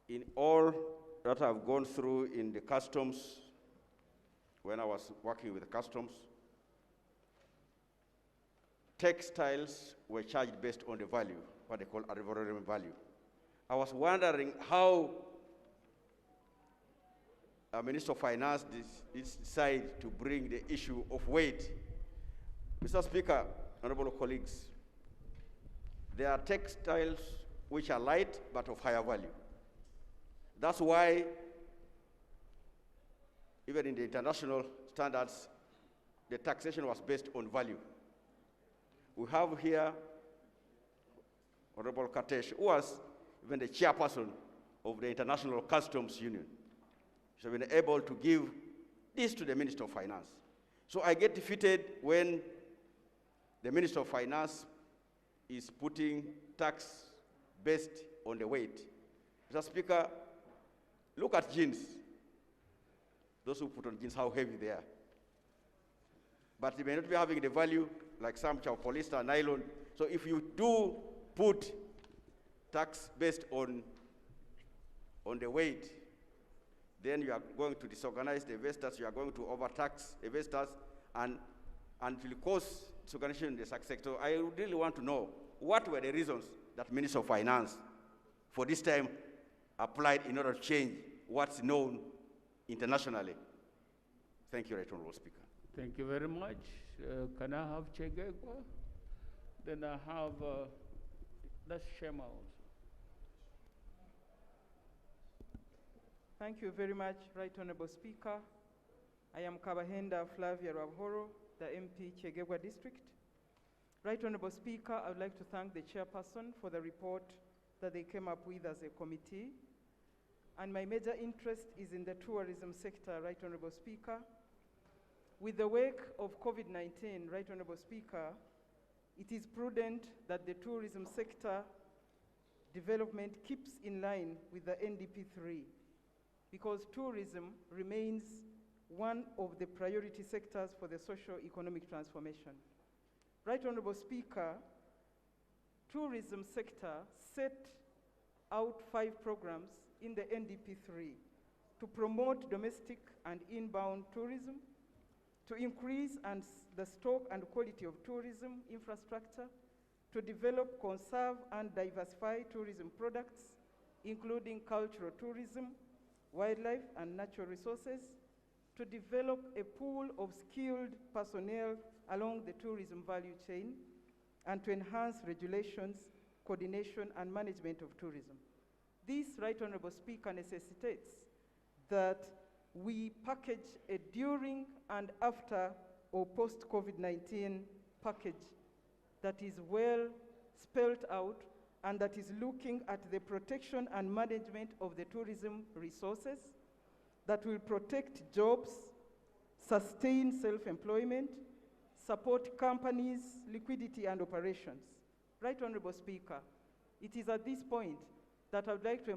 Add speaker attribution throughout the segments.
Speaker 1: In all that I've gone through in the customs, when I was working with the customs, textiles were charged based on the value, what they call arbitrary value. I was wondering how a Minister of Finance decided to bring the issue of weight. Mr. Speaker, honorable colleagues, there are textiles which are light but of higher value. That's why, even in the international standards, the taxation was based on value. We have here Honorable Katesh, who was even the chairperson of the International Customs Union. She's been able to give this to the Minister of Finance. So I get defeated when the Minister of Finance is putting tax based on the weight. Mr. Speaker, look at jeans. Those who put on jeans, how heavy they are. But they may not be having the value like some polyester, nylon. So if you do put tax based on the weight, then you are going to disorganize the investors, you are going to overtax investors, and it will cause disorganization in the sector. I really want to know what were the reasons that Minister of Finance for this time applied in order to change what's known internationally. Thank you, Right Honorable Speaker.
Speaker 2: Thank you very much. Can I have Chegegwa? Then I have, that's Shema also.
Speaker 3: Thank you very much, Right Honorable Speaker. I am Kabahenda Flavia Rabhoro, the MP Chegegwa District. Right Honorable Speaker, I would like to thank the chairperson for the report that they came up with as a committee. And my major interest is in the tourism sector, Right Honorable Speaker. With the wake of COVID-19, Right Honorable Speaker, it is prudent that the tourism sector development keeps in line with the NDP3, because tourism remains one of the priority sectors for the socio-economic transformation. Right Honorable Speaker, tourism sector set out 5 programs in the NDP3 to promote domestic and inbound tourism, to increase the stock and quality of tourism infrastructure, to develop, conserve, and diversify tourism products, including cultural tourism, wildlife, and natural resources, to develop a pool of skilled personnel along the tourism value chain, and to enhance regulations, coordination, and management of tourism. This, Right Honorable Speaker, necessitates that we package a during and after or post-COVID-19 package that is well spelled out and that is looking at the protection and management of the tourism resources, that will protect jobs, sustain self-employment, support companies' liquidity and operations. Right Honorable Speaker, it is at this point that I would like to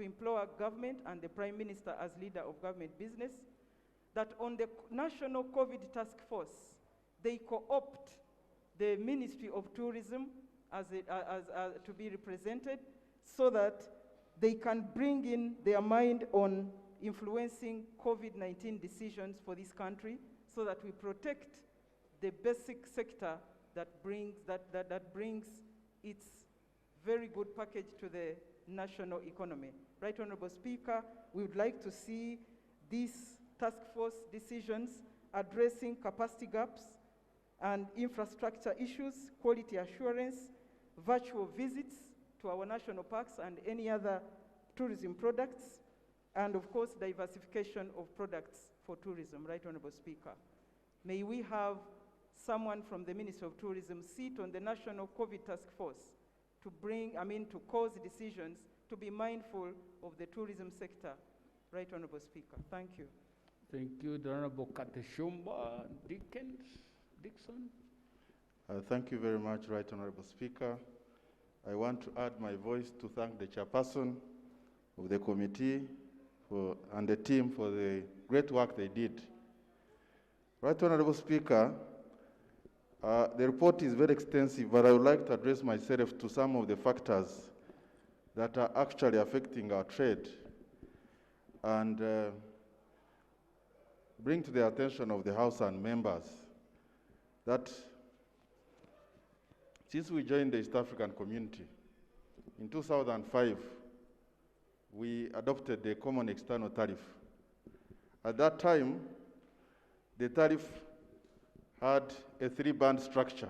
Speaker 3: implore government and the Prime Minister as leader of government business that on the National COVID Task Force, they co-opt the Ministry of Tourism to be represented so that they can bring in their mind on influencing COVID-19 decisions for this country so that we protect the basic sector that brings its very good package to the national economy. Right Honorable Speaker, we would like to see these task force decisions addressing capacity gaps and infrastructure issues, quality assurance, virtual visits to our national parks and any other tourism products, and of course, diversification of products for tourism. Right Honorable Speaker, may we have someone from the Ministry of Tourism sit on the National COVID Task Force to cause decisions to be mindful of the tourism sector. Right Honorable Speaker, thank you.
Speaker 2: Thank you, the Honorable Kateshumba Dixon.
Speaker 4: Thank you very much, Right Honorable Speaker. I want to add my voice to thank the chairperson of the committee and the team for the great work they did. Right Honorable Speaker, the report is very extensive, but I would like to address myself to some of the factors that are actually affecting our trade and bring to the attention of the House and members that since we joined the East African community, in 2005, we adopted the common external tariff. At that time, the tariff had a three-band structure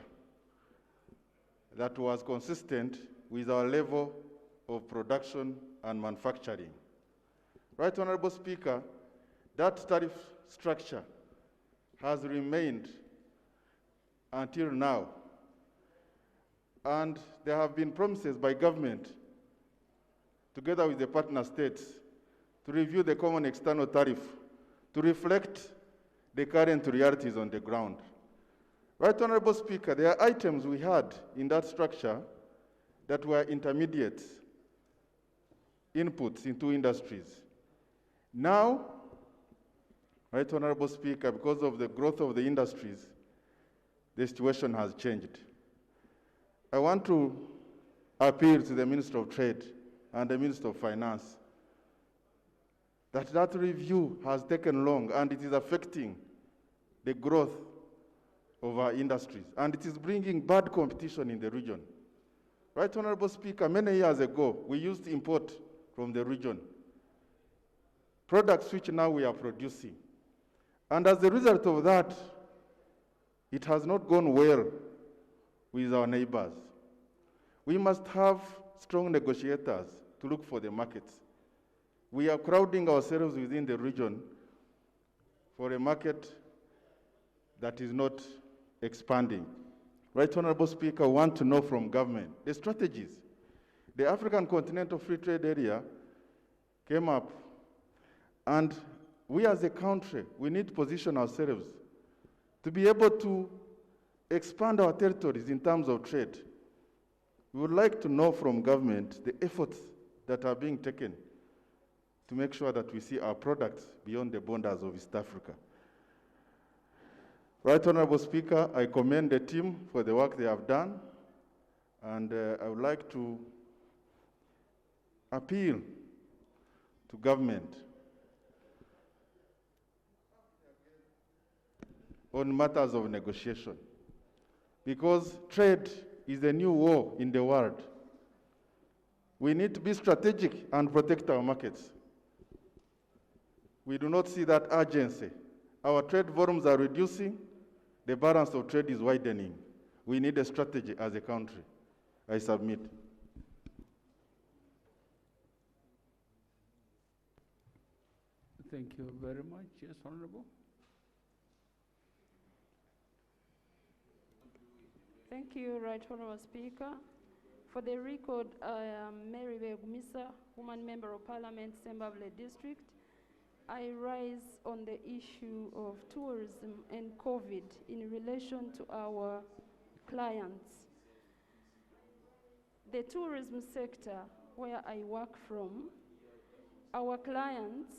Speaker 4: that was consistent with our level of production and manufacturing. Right Honorable Speaker, that tariff structure has remained until now. And there have been promises by government, together with the partner states, to review the common external tariff to reflect the current realities on the ground. Right Honorable Speaker, there are items we had in that structure that were intermediate inputs into industries. Now, Right Honorable Speaker, because of the growth of the industries, the situation has changed. I want to appeal to the Minister of Trade and the Minister of Finance that review has taken long and it is affecting the growth of our industries and it is bringing bad competition in the region. Right Honorable Speaker, many years ago, we used to import from the region products which now we are producing. And as a result of that, it has not gone well with our neighbors. We must have strong negotiators to look for the markets. We are crowding ourselves within the region for a market that is not expanding. Right Honorable Speaker, I want to know from government the strategies. The African Continental Free Trade Area came up, and we as a country, we need to position ourselves to be able to expand our territories in terms of trade. We would like to know from government the efforts that are being taken to make sure that we see our products beyond the borders of East Africa. Right Honorable Speaker, I commend the team for the work they have done, and I would like to appeal to government on matters of negotiation, because trade is a new war in the world. We need to be strategic and protect our markets. We do not see that urgency. Our trade volumes are reducing, the balance of trade is widening. We need a strategy as a country. I submit.
Speaker 2: Thank you very much. Yes, Honorable.
Speaker 5: Thank you, Right Honorable Speaker. For the record, I am Mary Begumisa, woman member of Parliament, Sembabule District. I rise on the issue of tourism and COVID in relation to our clients. The tourism sector, where I work from, our clients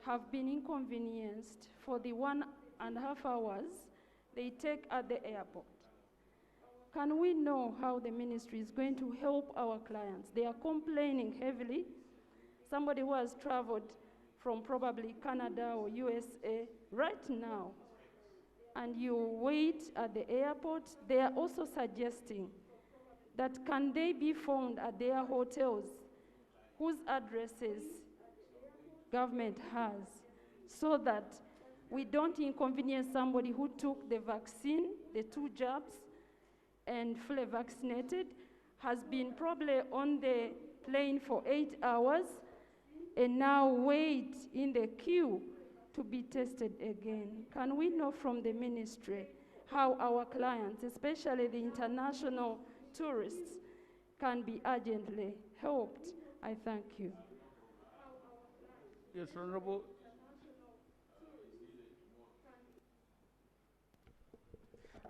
Speaker 5: have been inconvenienced for the 1.5 hours they take at the airport. Can we know how the ministry is going to help our clients? They are complaining heavily. Somebody who has traveled from probably Canada or USA right now, and you wait at the airport, they are also suggesting that can they be found at their hotels whose addresses government has, so that we don't inconvenience somebody who took the vaccine, the 2 jabs, and fully vaccinated, has been probably on the plane for 8 hours, and now wait in the queue to be tested again. Can we know from the ministry how our clients, especially the international tourists, can be urgently helped? I thank you.
Speaker 2: Yes, Honorable.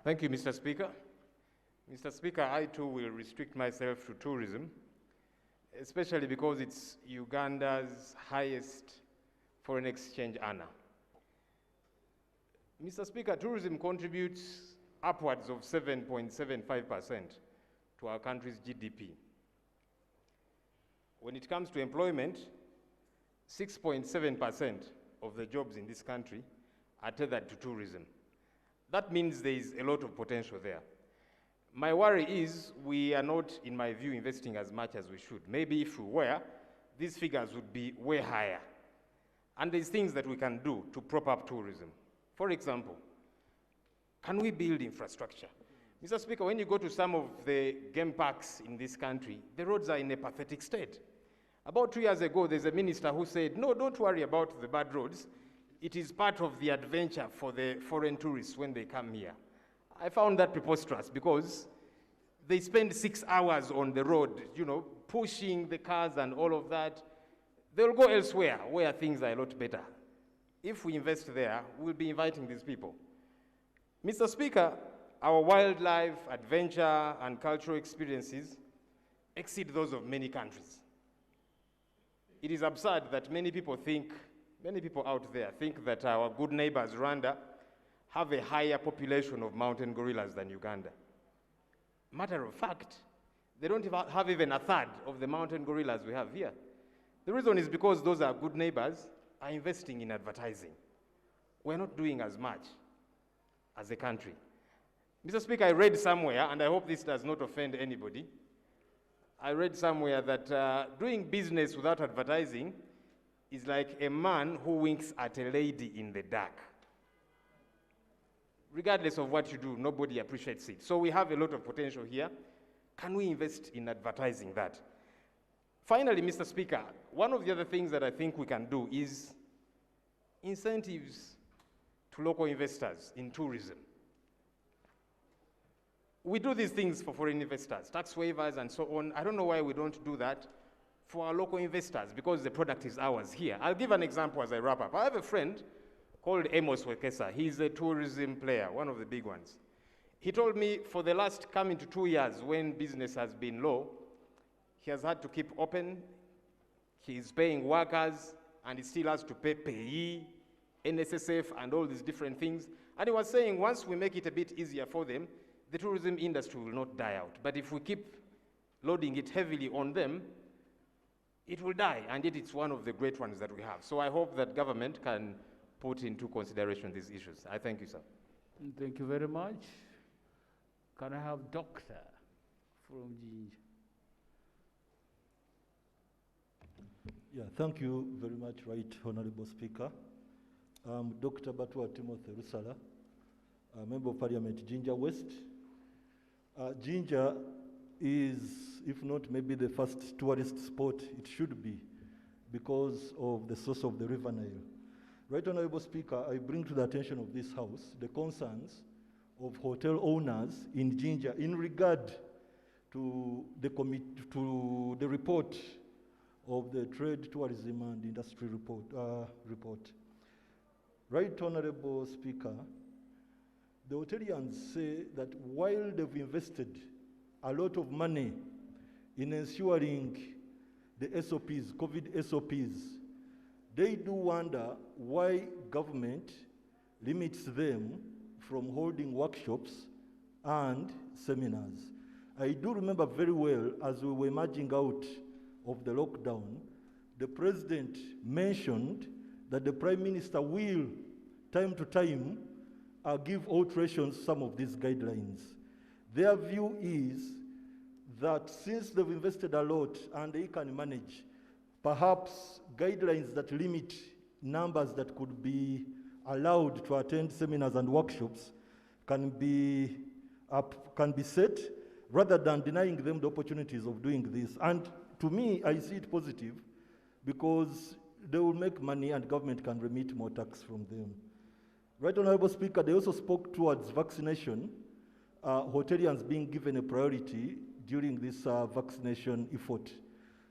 Speaker 6: Thank you, Mr. Speaker. Mr. Speaker, I too will restrict myself to tourism, especially because it's Uganda's highest foreign exchange earner. Mr. Speaker, tourism contributes upwards of 7.75% to our country's GDP. when it comes to employment, 6.7% of the jobs in this country are tethered to tourism. That means there is a lot of potential there. My worry is we are not, in my view, investing as much as we should. Maybe if we were, these figures would be way higher. And there's things that we can do to prop up tourism. For example, can we build infrastructure? Mr. Speaker, when you go to some of the game parks in this country, the roads are in a pathetic state. About 2 years ago, there's a minister who said, no, don't worry about the bad roads. It is part of the adventure for the foreign tourists when they come here. I found that preposterous because they spend 6 hours on the road, pushing the cars and all of that. They'll go elsewhere where things are a lot better. If we invest there, we'll be inviting these people. Mr. Speaker, our wildlife, adventure, and cultural experiences exceed those of many countries. It is absurd that many people out there think that our good neighbors, Rwanda, have a higher population of mountain gorillas than Uganda. Matter of fact, they don't have even a third of the mountain gorillas we have here. The reason is because those are good neighbors are investing in advertising. We're not doing as much as a country. Mr. Speaker, I read somewhere, and I hope this does not offend anybody, I read somewhere that doing business without advertising is like a man who winks at a lady in the dark. Regardless of what you do, nobody appreciates it. So we have a lot of potential here. Can we invest in advertising that? Finally, Mr. Speaker, one of the other things that I think we can do is incentives to local investors in tourism. We do these things for foreign investors, tax waivers and so on. I don't know why we don't do that for our local investors, because the product is ours here. I'll give an example as I wrap up. I have a friend called Amos Wekesa. He's a tourism player, one of the big ones. He told me for the last coming to 2 years when business has been low, he has had to keep open, he's paying workers, and he still has to pay payee, NSSF, and all these different things. And he was saying once we make it a bit easier for them, the tourism industry will not die out. But if we keep loading it heavily on them, it will die, and yet it's one of the great ones that we have. So I hope that government can put into consideration these issues. I thank you, sir.
Speaker 2: Thank you very much. Can I have Doctor from Jinja?
Speaker 7: Yeah, thank you very much, Right Honourable Speaker. I'm Dr. Batwa Timothy Rusala, a Member of Parliament, Jinja West. Jinja is, if not maybe the first tourist spot, it should be, because of the source of the River Nile. Right Honourable Speaker, I bring to the attention of this House the concerns of hotel owners in Jinja in regard to the report of the Trade, Tourism and Industry report. Right Honourable Speaker, the hoteliers say that while they've invested a lot of money in ensuring the SOPs, COVID SOPs, they do wonder why government limits them from holding workshops and seminars. I do remember very well, as we were emerging out of the lockdown, the President mentioned that the Prime Minister will, time to time, give alterations to some of these guidelines. Their view is that since they've invested a lot and they can manage, perhaps guidelines that limit numbers that could be allowed to attend seminars and workshops can be set, rather than denying them the opportunities of doing this. And to me, I see it positive, because they will make money and government can remit more tax from them. Right Honourable Speaker, they also spoke towards vaccination, hoteliers being given a priority during this vaccination effort,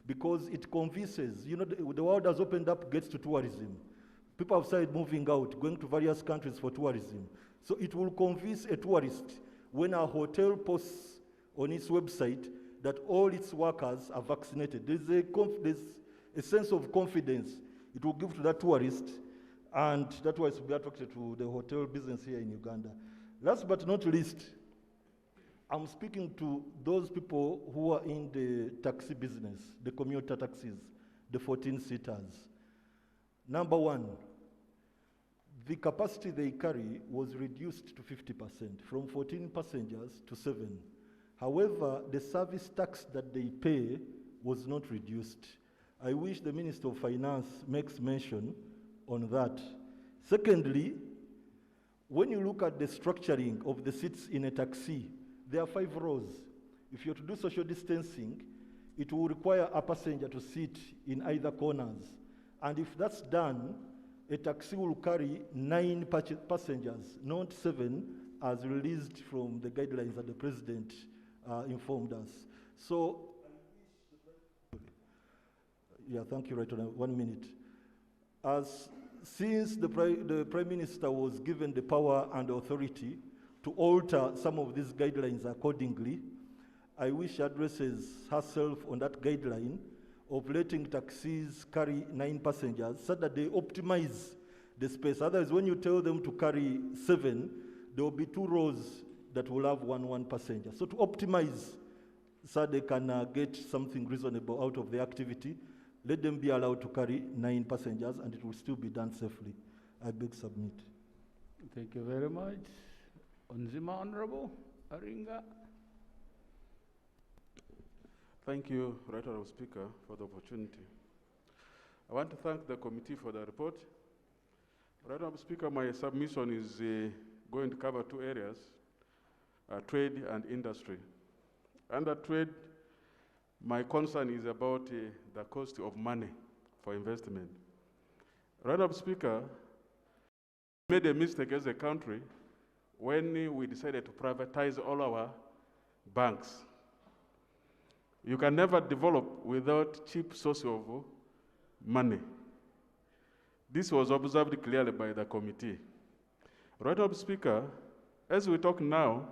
Speaker 7: because it convinces, the world has opened up gates to tourism. People have started moving out, going to various countries for tourism. So it will convince a tourist when a hotel posts on its website that all its workers are vaccinated. There's a sense of confidence it will give to that tourist, and that was to be attracted to the hotel business here in Uganda. Last but not least, I'm speaking to those people who are in the taxi business, the commuter taxis, the 14-seaters. Number one, the capacity they carry was reduced to 50%, from 14 passengers to 7. However, the service tax that they pay was not reduced. I wish the Minister of Finance makes mention on that. Secondly, when you look at the structuring of the seats in a taxi, there are 5 rows. If you're to do social distancing, it will require a passenger to sit in either corners. And if that's done, a taxi will carry 9 passengers, not 7, as released from the guidelines that the President informed us. So, yeah, thank you, Right Honour. 1 minute. Since the Prime Minister was given the power and authority to alter some of these guidelines accordingly, I wish she addresses herself on that guideline of letting taxis carry 9 passengers so that they optimize the space. Otherwise, when you tell them to carry 7, there will be 2 rows that will have one passenger. So to optimize so they can get something reasonable out of the activity, let them be allowed to carry 9 passengers and it will still be done safely. I beg submit.
Speaker 2: Thank you very much. Onzima Honorable Aringa.
Speaker 8: Thank you, Right Honourable Speaker, for the opportunity. I want to thank the committee for the report. Right Honourable Speaker, my submission is going to cover 2 areas, trade and industry. Under trade, my concern is about the cost of money for investment. Right Honourable Speaker, we made a mistake as a country when we decided to privatize all our banks. You can never develop without cheap source of money. This was observed clearly by the committee. Right Honourable Speaker, as we talk now,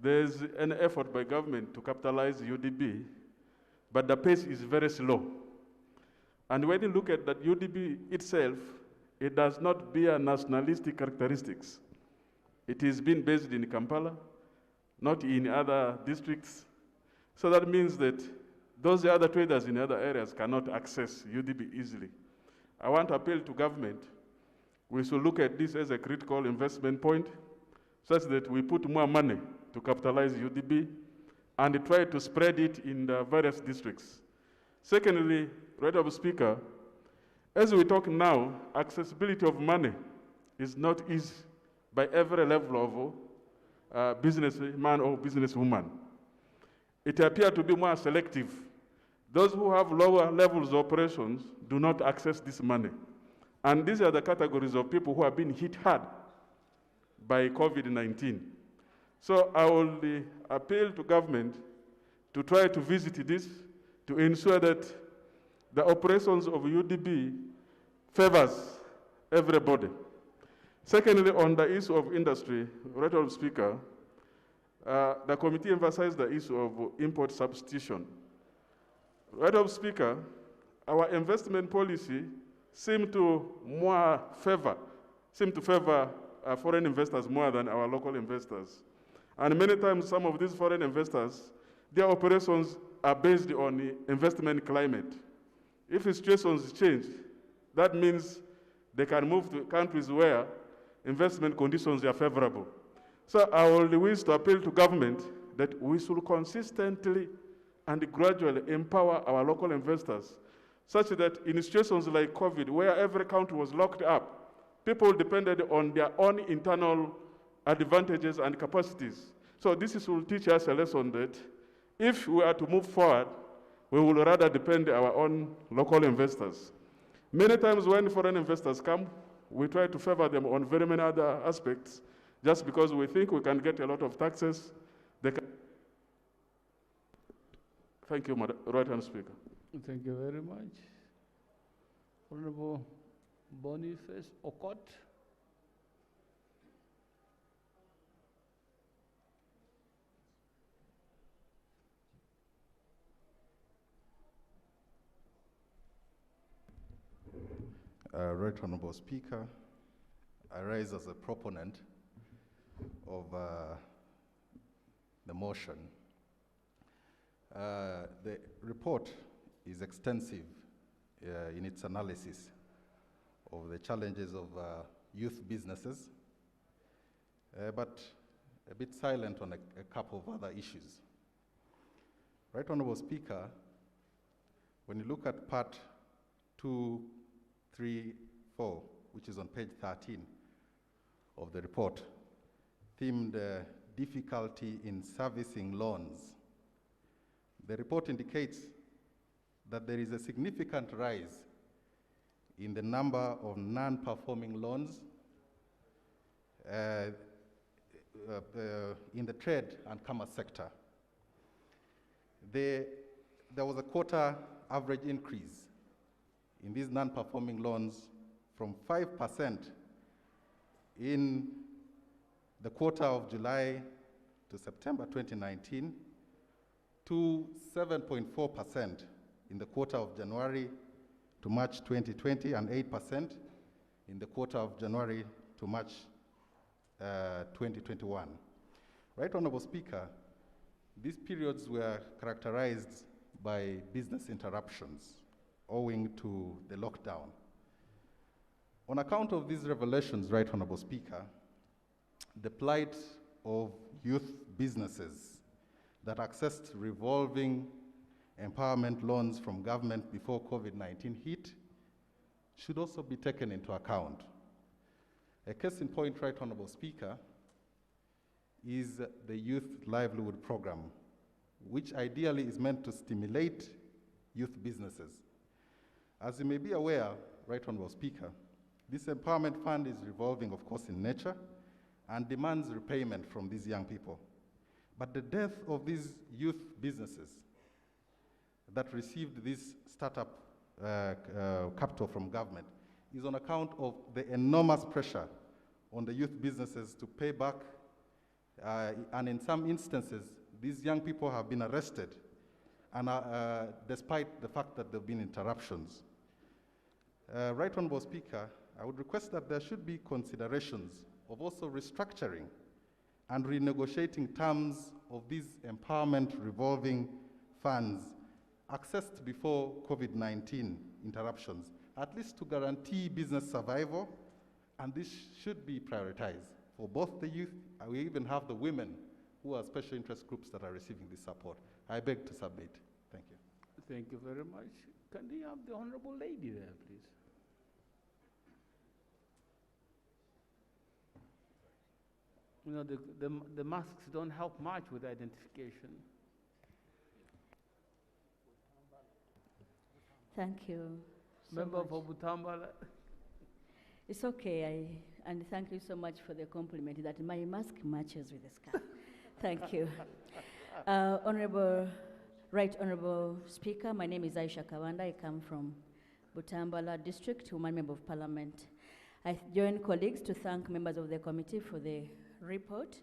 Speaker 8: there's an effort by government to capitalize UDB, but the pace is very slow. And when you look at that UDB itself, it does not bear nationalistic characteristics. It is being based in Kampala, not in other districts. So that means that those other traders in other areas cannot access UDB easily. I want to appeal to government. We should look at this as a critical investment point, such that we put more money to capitalize UDB and try to spread it in the various districts. Secondly, Right Honourable Speaker, as we talk now, accessibility of money is not easy by every level of businessman or businesswoman. It appears to be more selective. Those who have lower levels of operations do not access this money. And these are the categories of people who have been hit hard by COVID-19. So I will appeal to government to try to visit this, to ensure that the operations of UDB favors everybody. Secondly, on the issue of industry, Right Honourable Speaker, the committee emphasized the issue of import substitution. Right Honourable Speaker, our investment policy seems to favor foreign investors more than our local investors. And many times some of these foreign investors, their operations are based on the investment climate. If the situations change, that means they can move to countries where investment conditions are favorable. So I will wish to appeal to government that we should consistently and gradually empower our local investors, such that in situations like COVID, where every country was locked up, people depended on their own internal advantages and capacities. So this will teach us a lesson that if we are to move forward, we will rather depend on our own local investors. Many times when foreign investors come, we try to favor them on very many other aspects, just because we think we can get a lot of taxes. Thank you, Right Honourable Speaker.
Speaker 2: Thank you very much. Honorable Boniface Okot.
Speaker 4: Right Honourable Speaker, I rise as a proponent of
Speaker 9: the motion. The report is extensive in its analysis of the challenges of youth businesses, but a bit silent on a couple of other issues. Right Honorable Speaker, when you look at part 2, 3, 4, which is on page 13 of the report, themed difficulty in servicing loans, the report indicates that there is a significant rise in the number of non-performing loans in the trade and commerce sector. There was a quarter average increase in these non-performing loans from 5% in the quarter of July to September 2019 to 7.4% in the quarter of January to March 2020 and 8% in the quarter of January to March 2021. Right Honorable Speaker, these periods were characterized by business interruptions owing to the lockdown. On account of these revelations, Right Honorable Speaker, the plight of youth businesses that accessed revolving empowerment loans from government before COVID-19 hit should also be taken into account. A case in point, Right Honorable Speaker, is the Youth Livelihood Program, which ideally is meant to stimulate youth businesses. As you may be aware, Right Honorable Speaker, this empowerment fund is revolving, of course, in nature and demands repayment from these young people. But the death of these youth businesses that received this startup capital from government is on account of the enormous pressure on the youth businesses to pay back, and in some instances, these young people have been arrested, and despite the fact that there have been interruptions. Right Honorable Speaker, I would request that there should be considerations of also restructuring and renegotiating terms of these empowerment revolving funds accessed before COVID-19 interruptions, at least to guarantee business survival, and this should be prioritized for both the youth, and we even have the women who are special interest groups that are receiving this support. I beg to submit. Thank you.
Speaker 2: Thank you very much. Can we have the Honorable Lady there, please? You know, the masks don't help much with identification.
Speaker 10: Thank you.
Speaker 2: Member for Butambala.
Speaker 10: It's okay, and thank you so much for the compliment that my mask matches with the scarf. Thank you. Right Honorable Speaker, my name is Aisha Kawanda. I come from Butambala District, woman member of Parliament. I join colleagues to thank members of the committee for the report.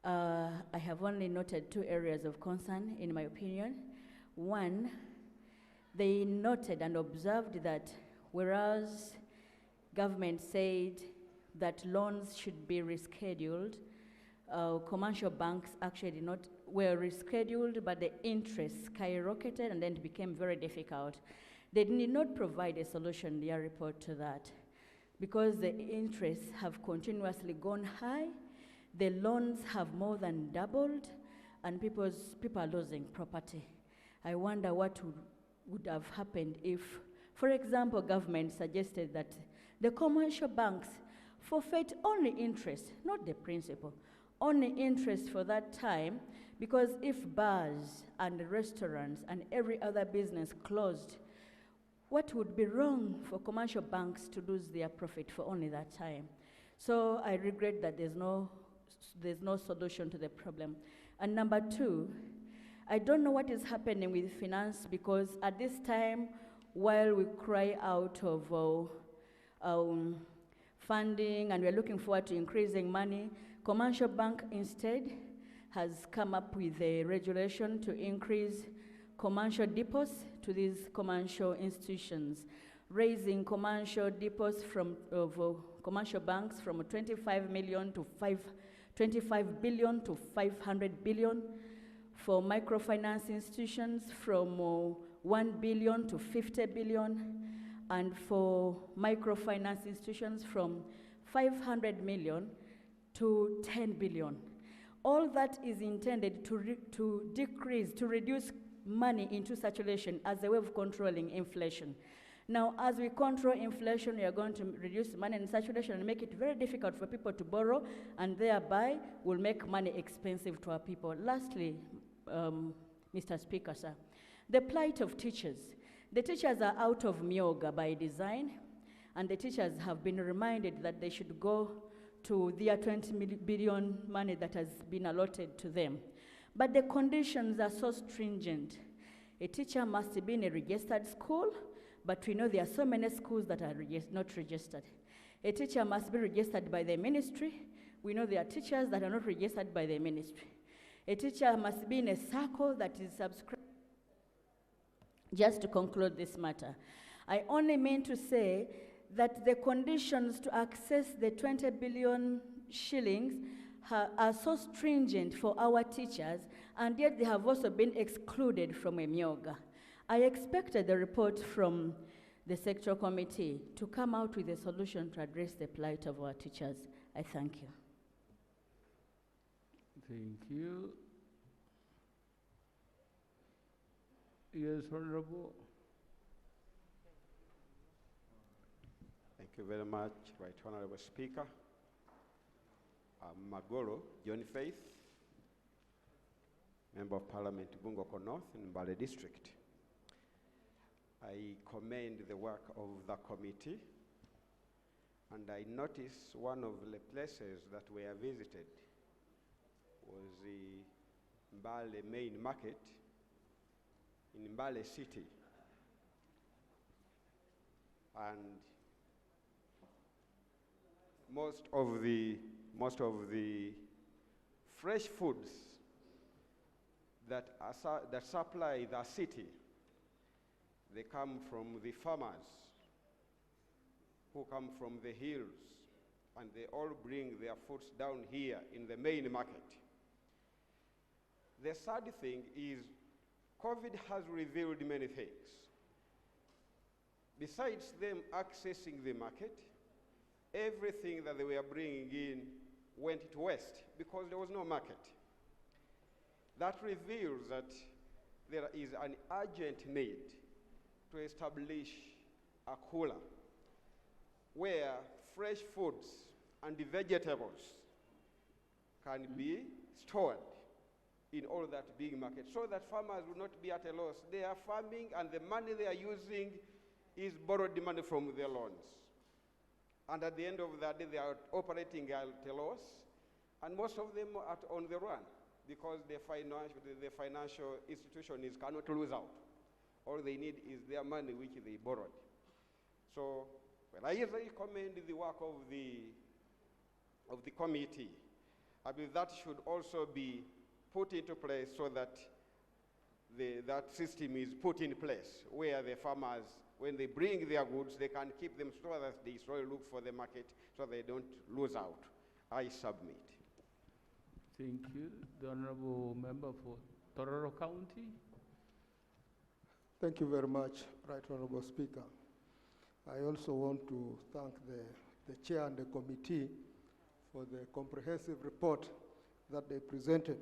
Speaker 10: I have only noted 2 areas of concern, in my opinion. One, they noted and observed that whereas government said that loans should be rescheduled, commercial banks actually were rescheduled, but the interest skyrocketed and then it became very difficult. They did not provide a solution in their report to that. Because the interests have continuously gone high, the loans have more than doubled, and people are losing property. I wonder what would have happened if, for example, government suggested that the commercial banks forfeit only interest, not the principal, only interest for that time, because if bars and restaurants and every other business closed, what would be wrong for commercial banks to lose their profit for only that time? So I regret that there's no solution to the problem. And number 2, I don't know what is happening with finance, because at this time, while we cry out of funding and we're looking forward to increasing money, Commercial Bank instead has come up with a regulation to increase commercial deposits to these commercial institutions, raising commercial deposits from commercial banks from 25 million to 25 billion to 500 billion. For microfinance institutions, from 1 billion to 50 billion. And for microfinance institutions, from 500 million to 10 billion. All that is intended to reduce money into circulation as a way of controlling inflation. Now, as we control inflation, we are going to reduce money in circulation and make it very difficult for people to borrow, and thereby will make money expensive to our people. Lastly, Mr. Speaker, sir, the plight of teachers. The teachers are out of myoga by design, and the teachers have been reminded that they should go to their 20 billion money that has been allotted to them. But the conditions are so stringent. A teacher must be in a registered school, but we know there are so many schools that are not registered. A teacher must be registered by the ministry. We know there are teachers that are not registered by the ministry. A teacher must be in a circle that is subscribed. Just to conclude this matter, I only mean to say that the conditions to access the 20 billion shillings are so stringent for our teachers, and yet they have also been excluded from EMIOGA. I expected the report from the sectoral committee to come out with a solution to address the plight of our teachers. I thank you.
Speaker 2: Thank you. Yes, Honorable.
Speaker 1: Thank you very much, Right Honorable Speaker. I'm Magoro John Faith, Member of Parliament, Bungoko North in Mbale District. I commend the work of the committee, and I noticed one of the places that were visited was the Mbale main market in Mbale City. And most of the fresh foods that supply the city, they come from the farmers who come from the hills, and they all bring their foods down here in the main market. The sad thing is COVID has revealed many things. Besides them accessing the market, everything that they were bringing in went to waste because there was no market. That reveals that there is an urgent need to establish a cooler where fresh foods and vegetables can be stored in all that big market, so that farmers will not be at a loss. They are farming, and the money they are using is borrowed money from their loans. And at the end of the day, they are operating at a loss, and most of them are on the run because the financial institution cannot lose out. All they need is their money which they borrowed. So, well, I really commend the work of the committee. I believe that should also be put into place so that that system is put in place where the farmers, when they bring their goods, they can keep them so that they slowly look for the market so they don't lose out. I submit.
Speaker 2: Thank you. The Honorable Member for Tororo County.
Speaker 11: Thank you very much, Right Honorable Speaker. I also want to thank the Chair and the committee for the comprehensive report that they presented.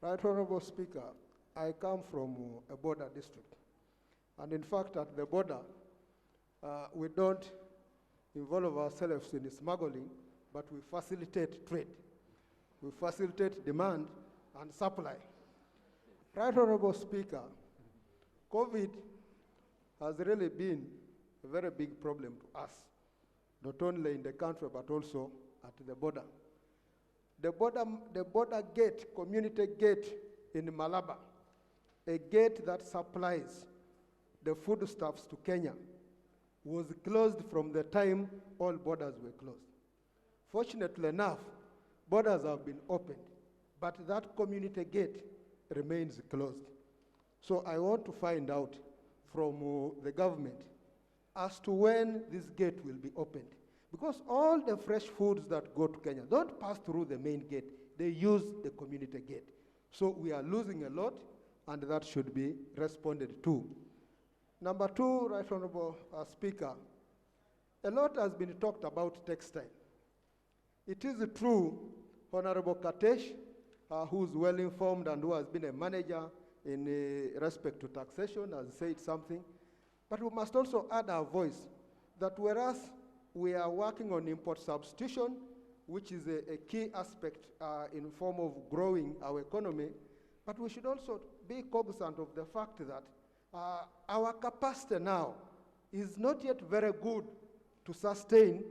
Speaker 11: Right Honorable Speaker, I come from a border district. And in fact, at the border, we don't involve ourselves in smuggling, but we facilitate trade. We facilitate demand and supply. Right Honorable Speaker, COVID has really been a very big problem to us, not only in the country, but also at the border. The border gate, community gate in Malaba, a gate that supplies the foodstuffs to Kenya, was closed from the time all borders were closed. Fortunately enough, borders have been opened, but that community gate remains closed. So I want to find out from the government as to when this gate will be opened, Because all the fresh foods that go to Kenya don't pass through the main gate, they use the community gate. So we are losing a lot, and that should be responded to. Number two, Right Honorable Speaker, a lot has been talked about textile. It is true, Honorable Katesh, who's well informed and who has been a manager in respect to taxation, has said something. But we must also add our voice that whereas we are working on import substitution, which is a key aspect in form of growing our economy, but we should also be cognizant of the fact that our capacity now is not yet very good to sustain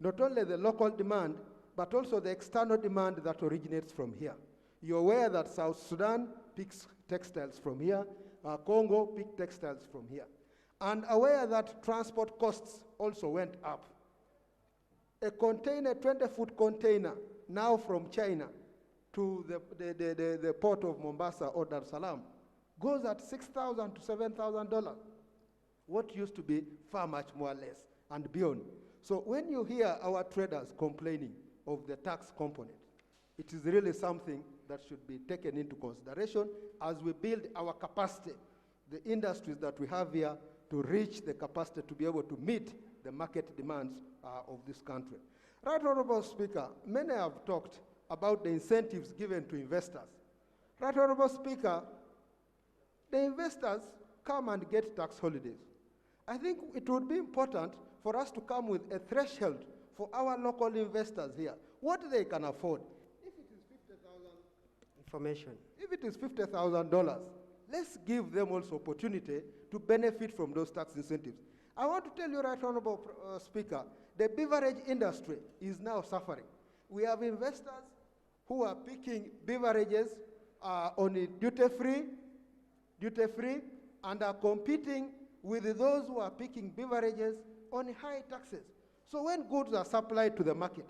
Speaker 11: not only the local demand, but also the external demand that originates from here. You're aware that South Sudan picks textiles from here, Congo picks textiles from here. And aware that transport costs also went up. A container, 20-foot container, now from China to the port of Mombasa or Dar es Salaam, goes at $6,000 to $7,000. What used to be far much more less and beyond. So when you hear our traders complaining of the tax component, it is really something that should be taken into consideration as we build our capacity, the industries that we have here, to reach the capacity to be able to meet the market demands of this country. Right Honorable Speaker, many have talked about the incentives given to investors. Right Honorable Speaker, the investors come and get tax holidays. I think it would be important for us to come with a threshold for our local investors here, what they can afford. If it is 50,000 information, if it is $50,000, let's give them also opportunity to benefit from those tax incentives. I want to tell you, Right Honorable Speaker, the beverage industry is now suffering. We have investors who are picking beverages on a duty-free, and are competing with those who are picking beverages on high taxes. So when goods are supplied to the market,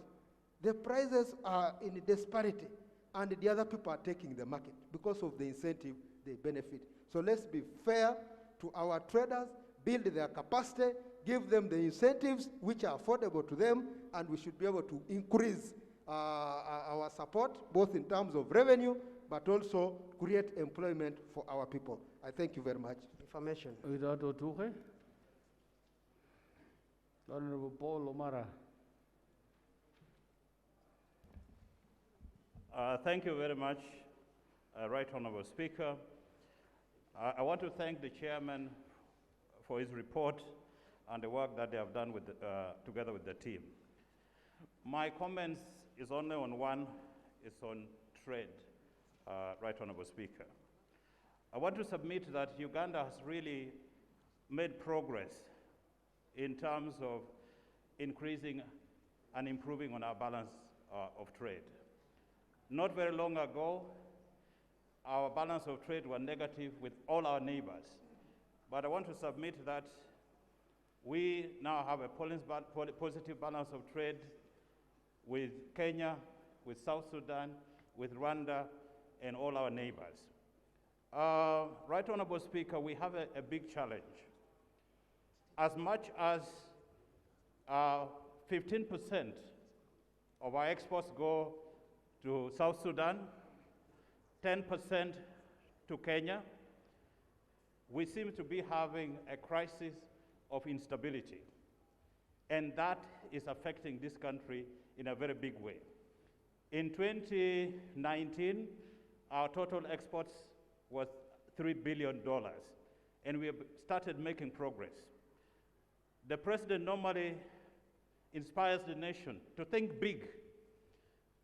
Speaker 11: the prices are in disparity, and the other people are taking the market. Because of the incentive, they benefit. So let's be fair to our traders, build their capacity, give them the incentives which are affordable to them, and we should be able to increase our support, both in terms of revenue, but also create employment for our people. I thank you very much. Information.
Speaker 2: Honorable Paul Omara.
Speaker 12: Thank you very much, Right Honorable Speaker. I want to thank the chairman for his report and the work that they have done with together with the team. My comments is only on one, it's on trade, Right Honorable Speaker. I want to submit that Uganda has really made progress in terms of increasing and improving on our balance of trade. Not very long ago, our balance of trade was negative with all our neighbors. But I want to submit that we now have a positive balance of trade with Kenya, with South Sudan, with Rwanda, and all our neighbors. Right Honorable Speaker, we have a big challenge. As much as 15% of our exports go to South Sudan, 10% to Kenya, we seem to be having a crisis of instability. And that is affecting this country in a very big way. In 2019, our total exports was $3 billion, and we have started making progress. The president normally inspires the nation to think big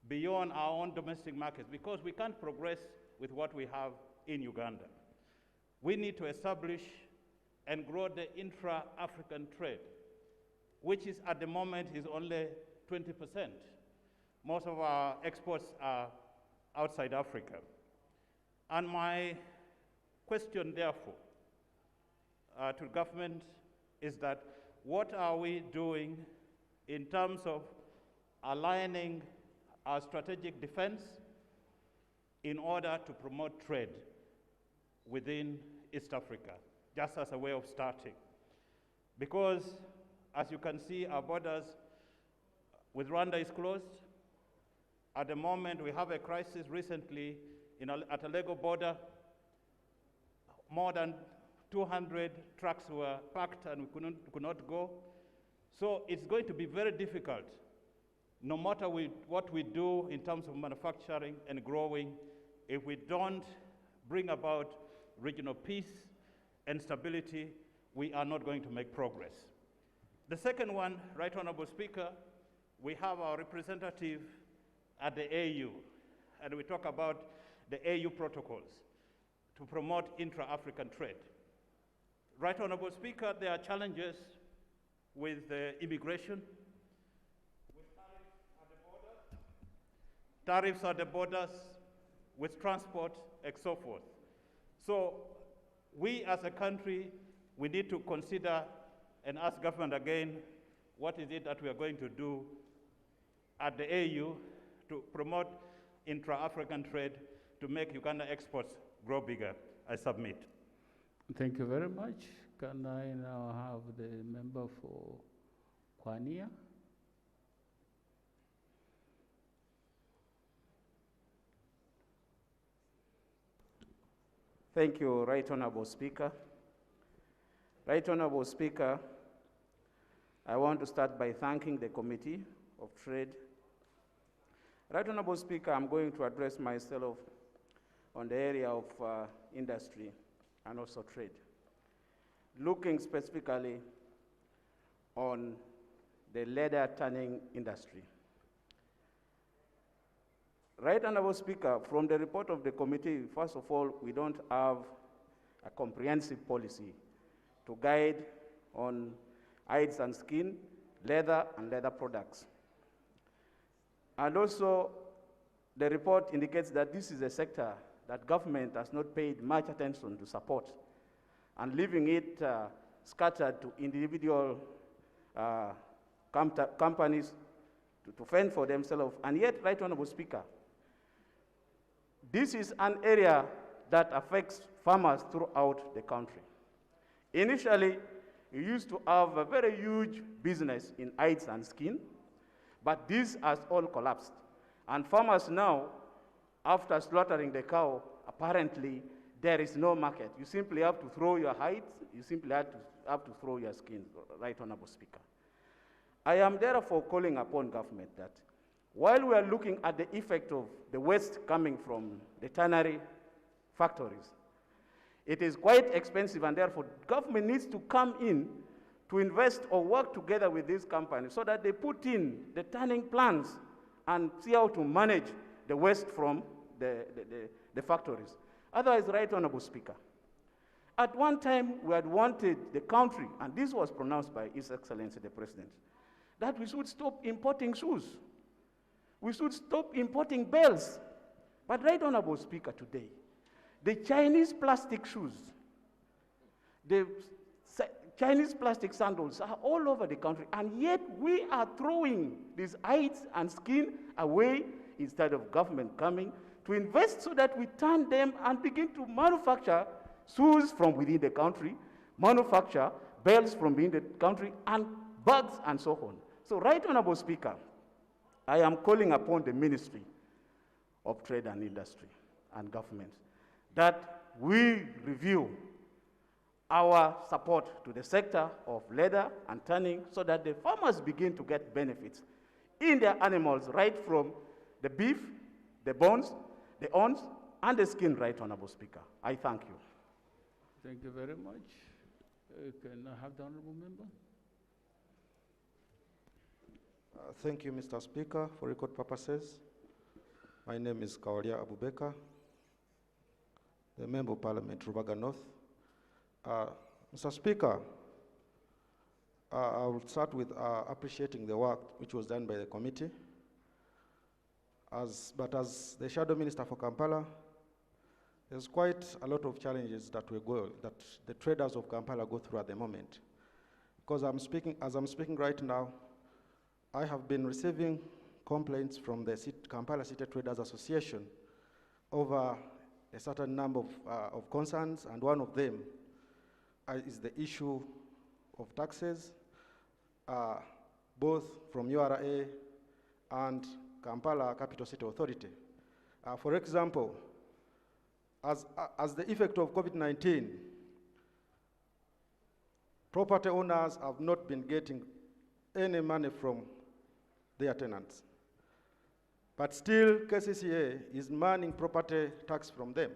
Speaker 12: beyond our own domestic markets, because we can't progress with what we have in Uganda. We need to establish and grow the intra-African trade, which is at the moment is only 20%. Most of our exports are outside Africa. And my question, therefore, to government is that what are we doing in terms of aligning our strategic defense in order to promote trade within East Africa, just as a way of starting? Because, as you can see, our borders with Rwanda is closed. At the moment, we have a crisis recently at a Lego border. More than 200 trucks were packed and we could not go. So it's going to be very difficult, no matter what we do in terms of manufacturing and growing, if we don't bring about regional peace and stability, we are not going to make progress. The second one, Right Honorable Speaker, we have our representative at the AU, and we talk about the AU protocols to promote intra-African trade. Right Honorable Speaker, there are challenges with immigration, with tariffs at the borders, with transport, and so forth. So we as a country, we need to consider and ask government again, what is it that we are going to do at the AU to promote intra-African trade to make Uganda exports grow bigger? I submit.
Speaker 2: Thank you very much. Can I now have the member for Oulanyah?
Speaker 13: Thank you, Right Honorable Speaker. Right Honorable Speaker, I want to start by thanking the Committee of Trade. Right Honorable Speaker, I'm going to address myself on the area of industry and also trade, looking specifically on the leather tanning industry. Right Honorable Speaker, from the report of the committee, first of all, we don't have a comprehensive policy to guide on hides and skin, leather and leather products. And also, the report indicates that this is a sector that government has not paid much attention to support, and leaving it scattered to individual companies to fend for themselves. And yet, Right Honorable Speaker, this is an area that affects farmers throughout the country. Initially, we used to have a very huge business in hides and skin, but this has all collapsed. And farmers now, after slaughtering the cow, apparently there is no market. You simply have to throw your hides, you simply have to throw your skin, Right Honorable Speaker. I am therefore calling upon government that while we are looking at the effect of the waste coming from the tannery factories, it is quite expensive, and therefore government needs to come in to invest or work together with these companies so that they put in the tanning plants and see how to manage the waste from the factories. Otherwise, Right Honorable Speaker, at one time we had wanted the country, and this was pronounced by His Excellency the President, that we should stop importing shoes. We should stop importing bells. But Right Honorable Speaker, today, the Chinese plastic shoes, the Chinese plastic sandals are all over the country, and yet we are throwing these hides and skin away instead of government coming to invest so that we turn them and begin to manufacture shoes from within the country, manufacture bells from within the country, and bags and so on. So, Right Honorable Speaker, I am calling upon the Ministry of Trade and Industry and government that we review our support to the sector of leather and tanning so that the farmers begin to get benefits in their animals, right from the beef, the bones, the horns, and the skin, Right Honorable Speaker. I thank you.
Speaker 2: Thank you very much. Can I have the honorable member?
Speaker 14: Thank you, Mr. Speaker. For record purposes, my name is Kawalia Abubeka, the Member of Parliament, Rubaga North. Mr. Speaker, I will start with appreciating the work which was done by the committee. But as the Shadow Minister for Kampala, there's quite a lot of challenges that the traders of Kampala go through at the moment. Because as I'm speaking right now, I have been receiving complaints from the Kampala City Traders Association over a certain number of concerns, and one of them is the issue of taxes, both from URA and Kampala Capital City Authority. For example, as the effect of COVID-19, property owners have not been getting any money from their tenants. But still, KCCA is manning property tax from them.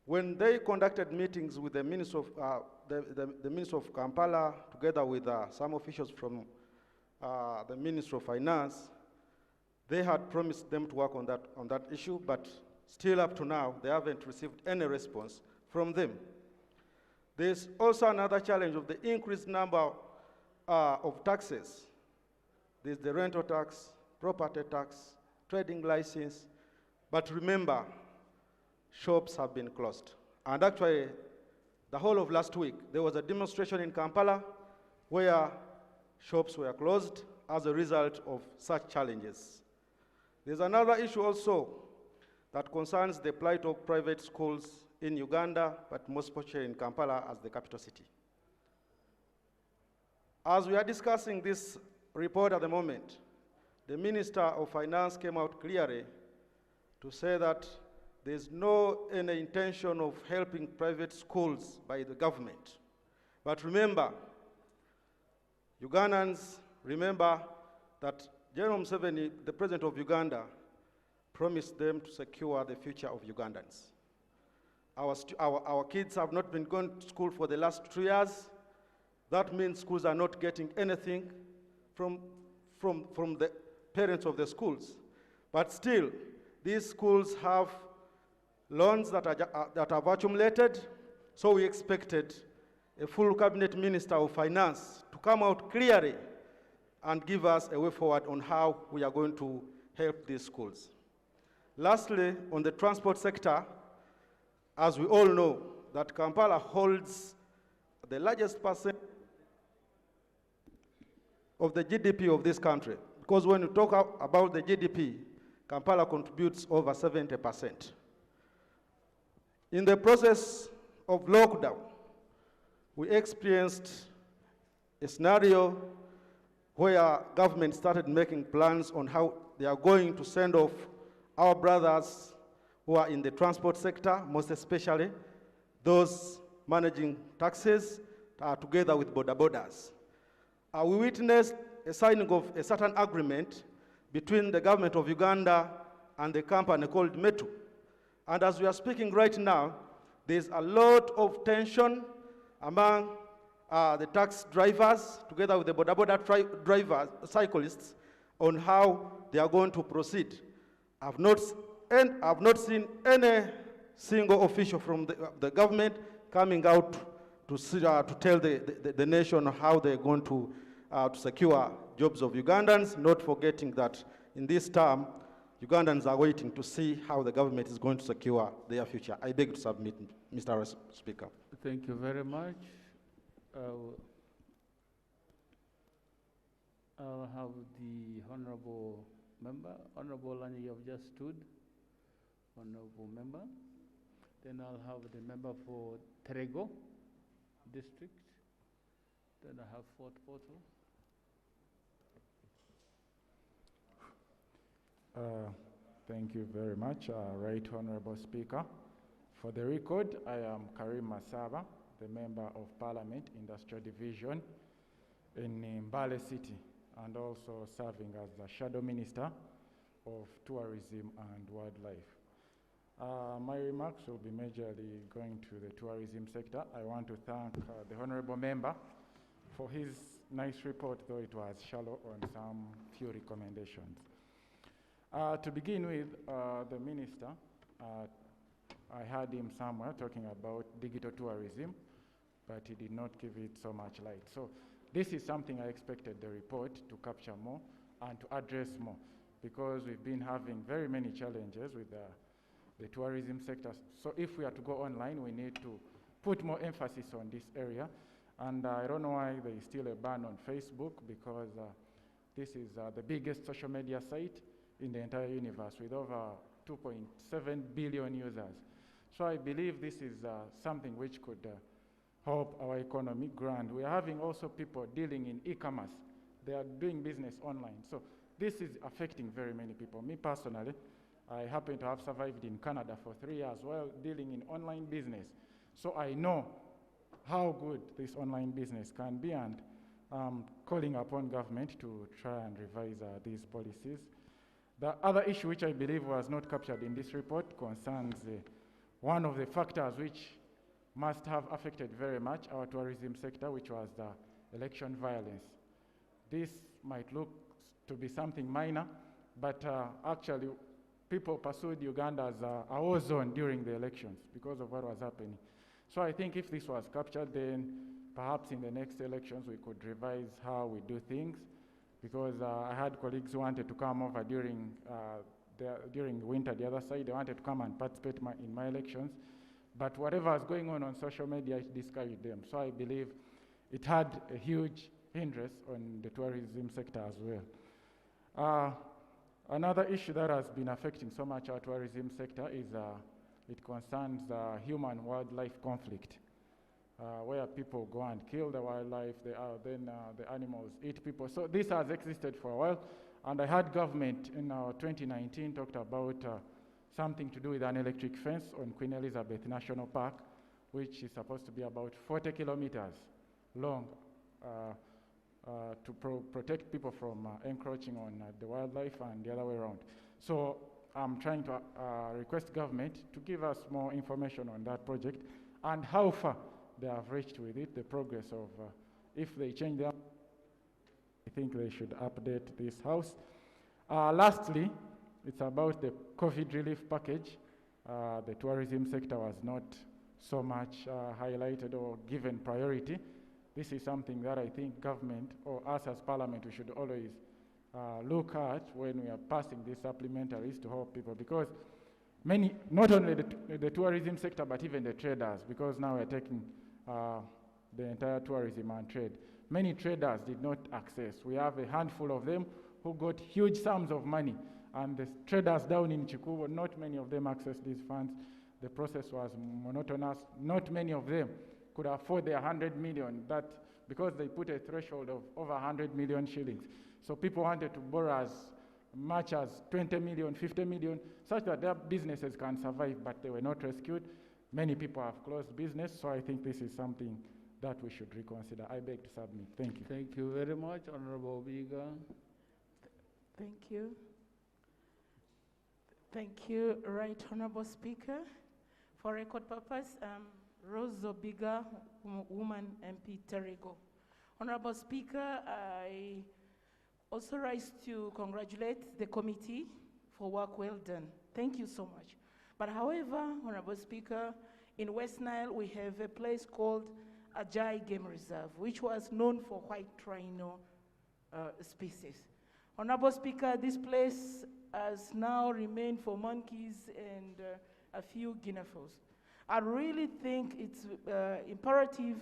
Speaker 14: When they conducted meetings with the Minister of, the Minister of Kampala, together with some officials from the Ministry of Finance, they had promised them to work on that issue, but still up to now, they haven't received any response from them. There's also another challenge of the increased number of taxes. There's the rental tax, property tax, trading license, but remember, shops have been closed. And actually, the whole of last week, there was a demonstration in Kampala where shops were closed as a result of such challenges. There's another issue also that concerns the plight of private schools in Uganda, but most especially in Kampala as the capital city. As we are discussing this report at the moment, the Minister of Finance came out clearly to say that there's no any intention of helping private schools by the government. But remember, Ugandans remember that General Museveni, the president of Uganda, promised them to secure the future of Ugandans. Our kids have not been going to school for the last 2 years. That means schools are not getting anything from the parents of the schools. But still, these schools have loans that have accumulated, so we expected a full cabinet minister of finance to come out clearly and give us a way forward on how we are going to help these schools. Lastly, on the transport sector, as we all know, that Kampala holds the largest percent of the GDP of this country. Because when you talk about the GDP, Kampala contributes over 70%. In the process of lockdown, we experienced a scenario where government started making plans on how they are going to send off our brothers who are in the transport sector, most especially those managing taxis together with border borders. We witnessed a signing of a certain agreement between the government of Uganda and the company called Metu. And as we are speaking right now, there's a lot of tension among the tax drivers, together with the border drivers, cyclists, on how they are going to proceed. I've not seen any single official from the government coming out to tell the nation how they're going to secure jobs of Ugandans, not forgetting that in this term, Ugandans are waiting to see how the government is going to secure their future. I beg to submit, Mr. Speaker.
Speaker 2: Thank you very much. I'll have the honorable member. Honorable Oulanyah, you have just stood. Honorable member. Then I'll have the member for Terego district. Then I have Fort Portal.
Speaker 15: Thank you very much, Right Honorable Speaker. For the record, I am Karim Masaba, the Member of Parliament, Industrial Division in Mbale City, and also serving as the Shadow Minister of Tourism and Wildlife. My remarks will be majorly going to the tourism sector. I want to thank the Honorable Member for his nice report, though it was shallow on some few recommendations. To begin with, the Minister, I heard him somewhere talking about digital tourism, but he did not give it so much light. So this is something I expected the report to capture more and to address more, because we've been having very many challenges with the tourism sector. So if we are to go online, we need to put more emphasis on this area. And I don't know why there is still a ban on Facebook, because this is the biggest social media site in the entire universe with over 2.7 billion users. So I believe this is something which could help our economy grow. We are having also people dealing in e-commerce. They are doing business online. So this is affecting very many people. Me personally, I happen to have survived in Canada for 3 years while dealing in online business. So I know how good this online business can be, and calling upon government to try and revise these policies. The other issue which I believe was not captured in this report concerns one of the factors which must have affected very much our tourism sector, which was the election violence. This might look to be something minor, but actually people pursued Uganda as a war zone during the elections because of what was happening. So I think if this was captured, then perhaps in the next elections we could revise how we do things, because I had colleagues who wanted to come over during winter, the other side, they wanted to come and participate in my elections, but whatever was going on social media, it discouraged them. So I believe it had a huge hindrance on the tourism sector as well. Another issue that has been affecting so much our tourism sector is it concerns human-wildlife conflict, where people go and kill the wildlife, then the animals eat people. So this has existed for a while, and I had government in 2019 talked about something to do with an electric fence on Queen Elizabeth National Park, which is supposed to be about 40 kilometers long to protect people from encroaching on the wildlife and the other way around. So I'm trying to request government to give us more information on that project and how far they have reached with it, the progress of, if they change them, I think they should update this house. Lastly, it's about the COVID relief package. The tourism sector was not so much highlighted or given priority. This is something that I think government or us as parliament, we should always look at when we are passing these supplementaries to help people, because many, not only the tourism sector, but even the traders, because now we're taking the entire tourism and trade. Many traders did not access. We have a handful of them who got huge sums of money, and the traders down in Chikubu, not many of them accessed these funds. The process was monotonous. Not many of them could afford their 100 million, that because they put a threshold of over 100 million shillings. So people wanted to borrow as much as 20 million, 50 million, such that their businesses can survive, but they were not rescued. Many people have closed business, so I think this is something that we should reconsider. I beg to submit. Thank you.
Speaker 2: Thank you very much, Honorable Biga.
Speaker 16: Thank you. Thank you, Right Honorable Speaker. For record purpose, Rose Obiga, woman MP Terego. Honorable Speaker, I also rise to congratulate the committee for work well done. Thank you so much. But however, Honorable Speaker, in West Nile we have a place called Ajai Game Reserve, which was known for white rhino species. Honorable Speaker, this place has now remained for monkeys and a few guinea fowls. I really think it's imperative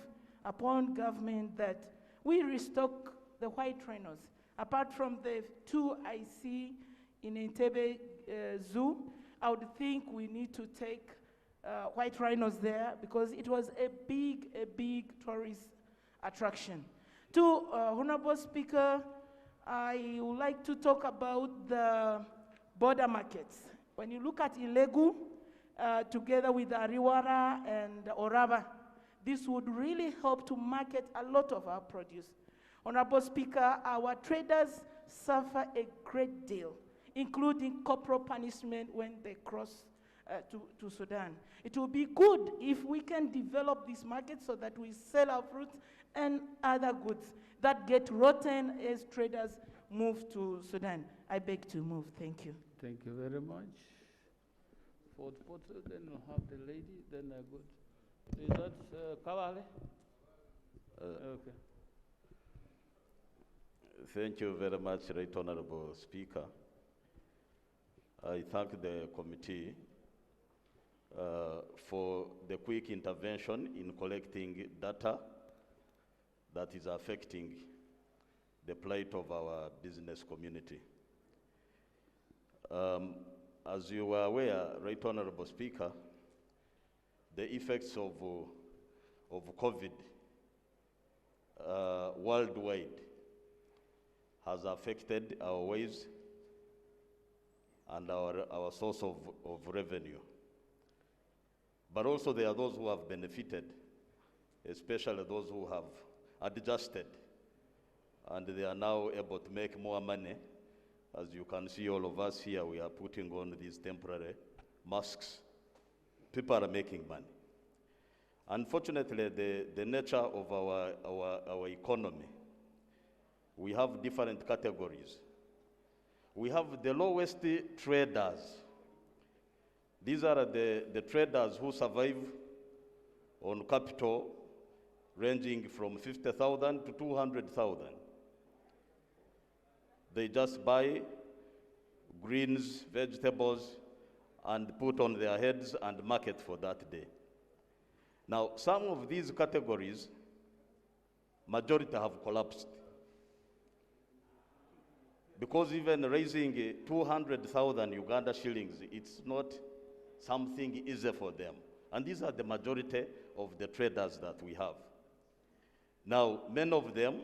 Speaker 16: upon government that we restock the white rhinos. Apart from the two I see in Entebbe Zoo, I would think we need to take white rhinos there, because it was a big tourist attraction. To Honorable Speaker, I would like to talk about the border markets. When you look at Ilegu, together with Ariwara and Oraba, this would really help to market a lot of our produce. Honorable Speaker, our traders suffer a great deal, including corporal punishment when they cross to Sudan. It will be good if we can develop this market so that we sell our fruits and other goods that get rotten as traders move to Sudan. I beg to move. Thank you.
Speaker 2: Thank you very much. For the photo, then we'll have the lady, then I go. Is that Kawale? Okay.
Speaker 17: Thank you very much, Right Honorable Speaker. I thank the committee for the quick intervention in collecting data that is affecting the plight of our business community. As you are aware, Right Honorable Speaker, the effects of COVID worldwide has affected our ways and our source of revenue. But also there are those who have benefited, especially those who have adjusted, and they are now able to make more money. As you can see, all of us here, we are putting on these temporary masks. People are making money. Unfortunately, the nature of our economy, we have different categories. We have the lowest traders. These are the traders who survive on capital ranging from 50,000 to 200,000. They just buy greens, vegetables, and put on their heads and market for that day. Now, some of these categories, majority have collapsed. Because even raising 200,000 Uganda shillings, it's not something easy for them. And these are the majority of the traders that we have. Now, many of them,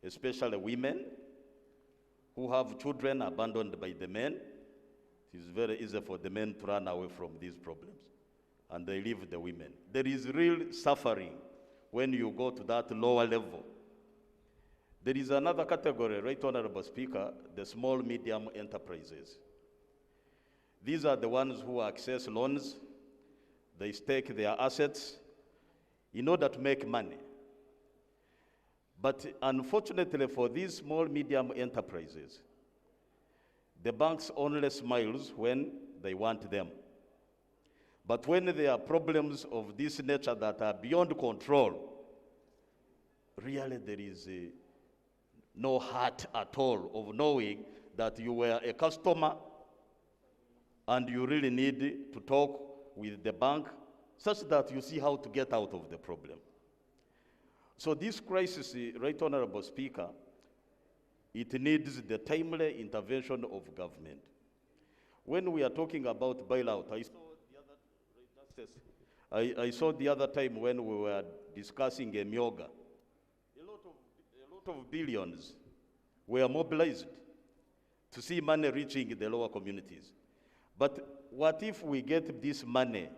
Speaker 17: especially women, who have children abandoned by the men, it is very easy for the men to run away from these problems. And they leave the women. There is real suffering when you go to that lower level. There is another category, Right Honorable Speaker, the small, medium enterprises. These are the ones who access loans, they stake their assets in order to make money. But unfortunately for these small, medium enterprises, the banks only smiles when they want them. But when there are problems of this nature that are beyond control, really there is no heart at all of knowing that you were a customer and you really need to talk with the bank such that you see how to get out of the problem. So this crisis, Right Honorable Speaker, it needs the timely intervention of government. When we are talking about bailout, I saw the other time when we were discussing Myoga, a lot of billions were mobilized to see money reaching the lower communities. But what if we get this money?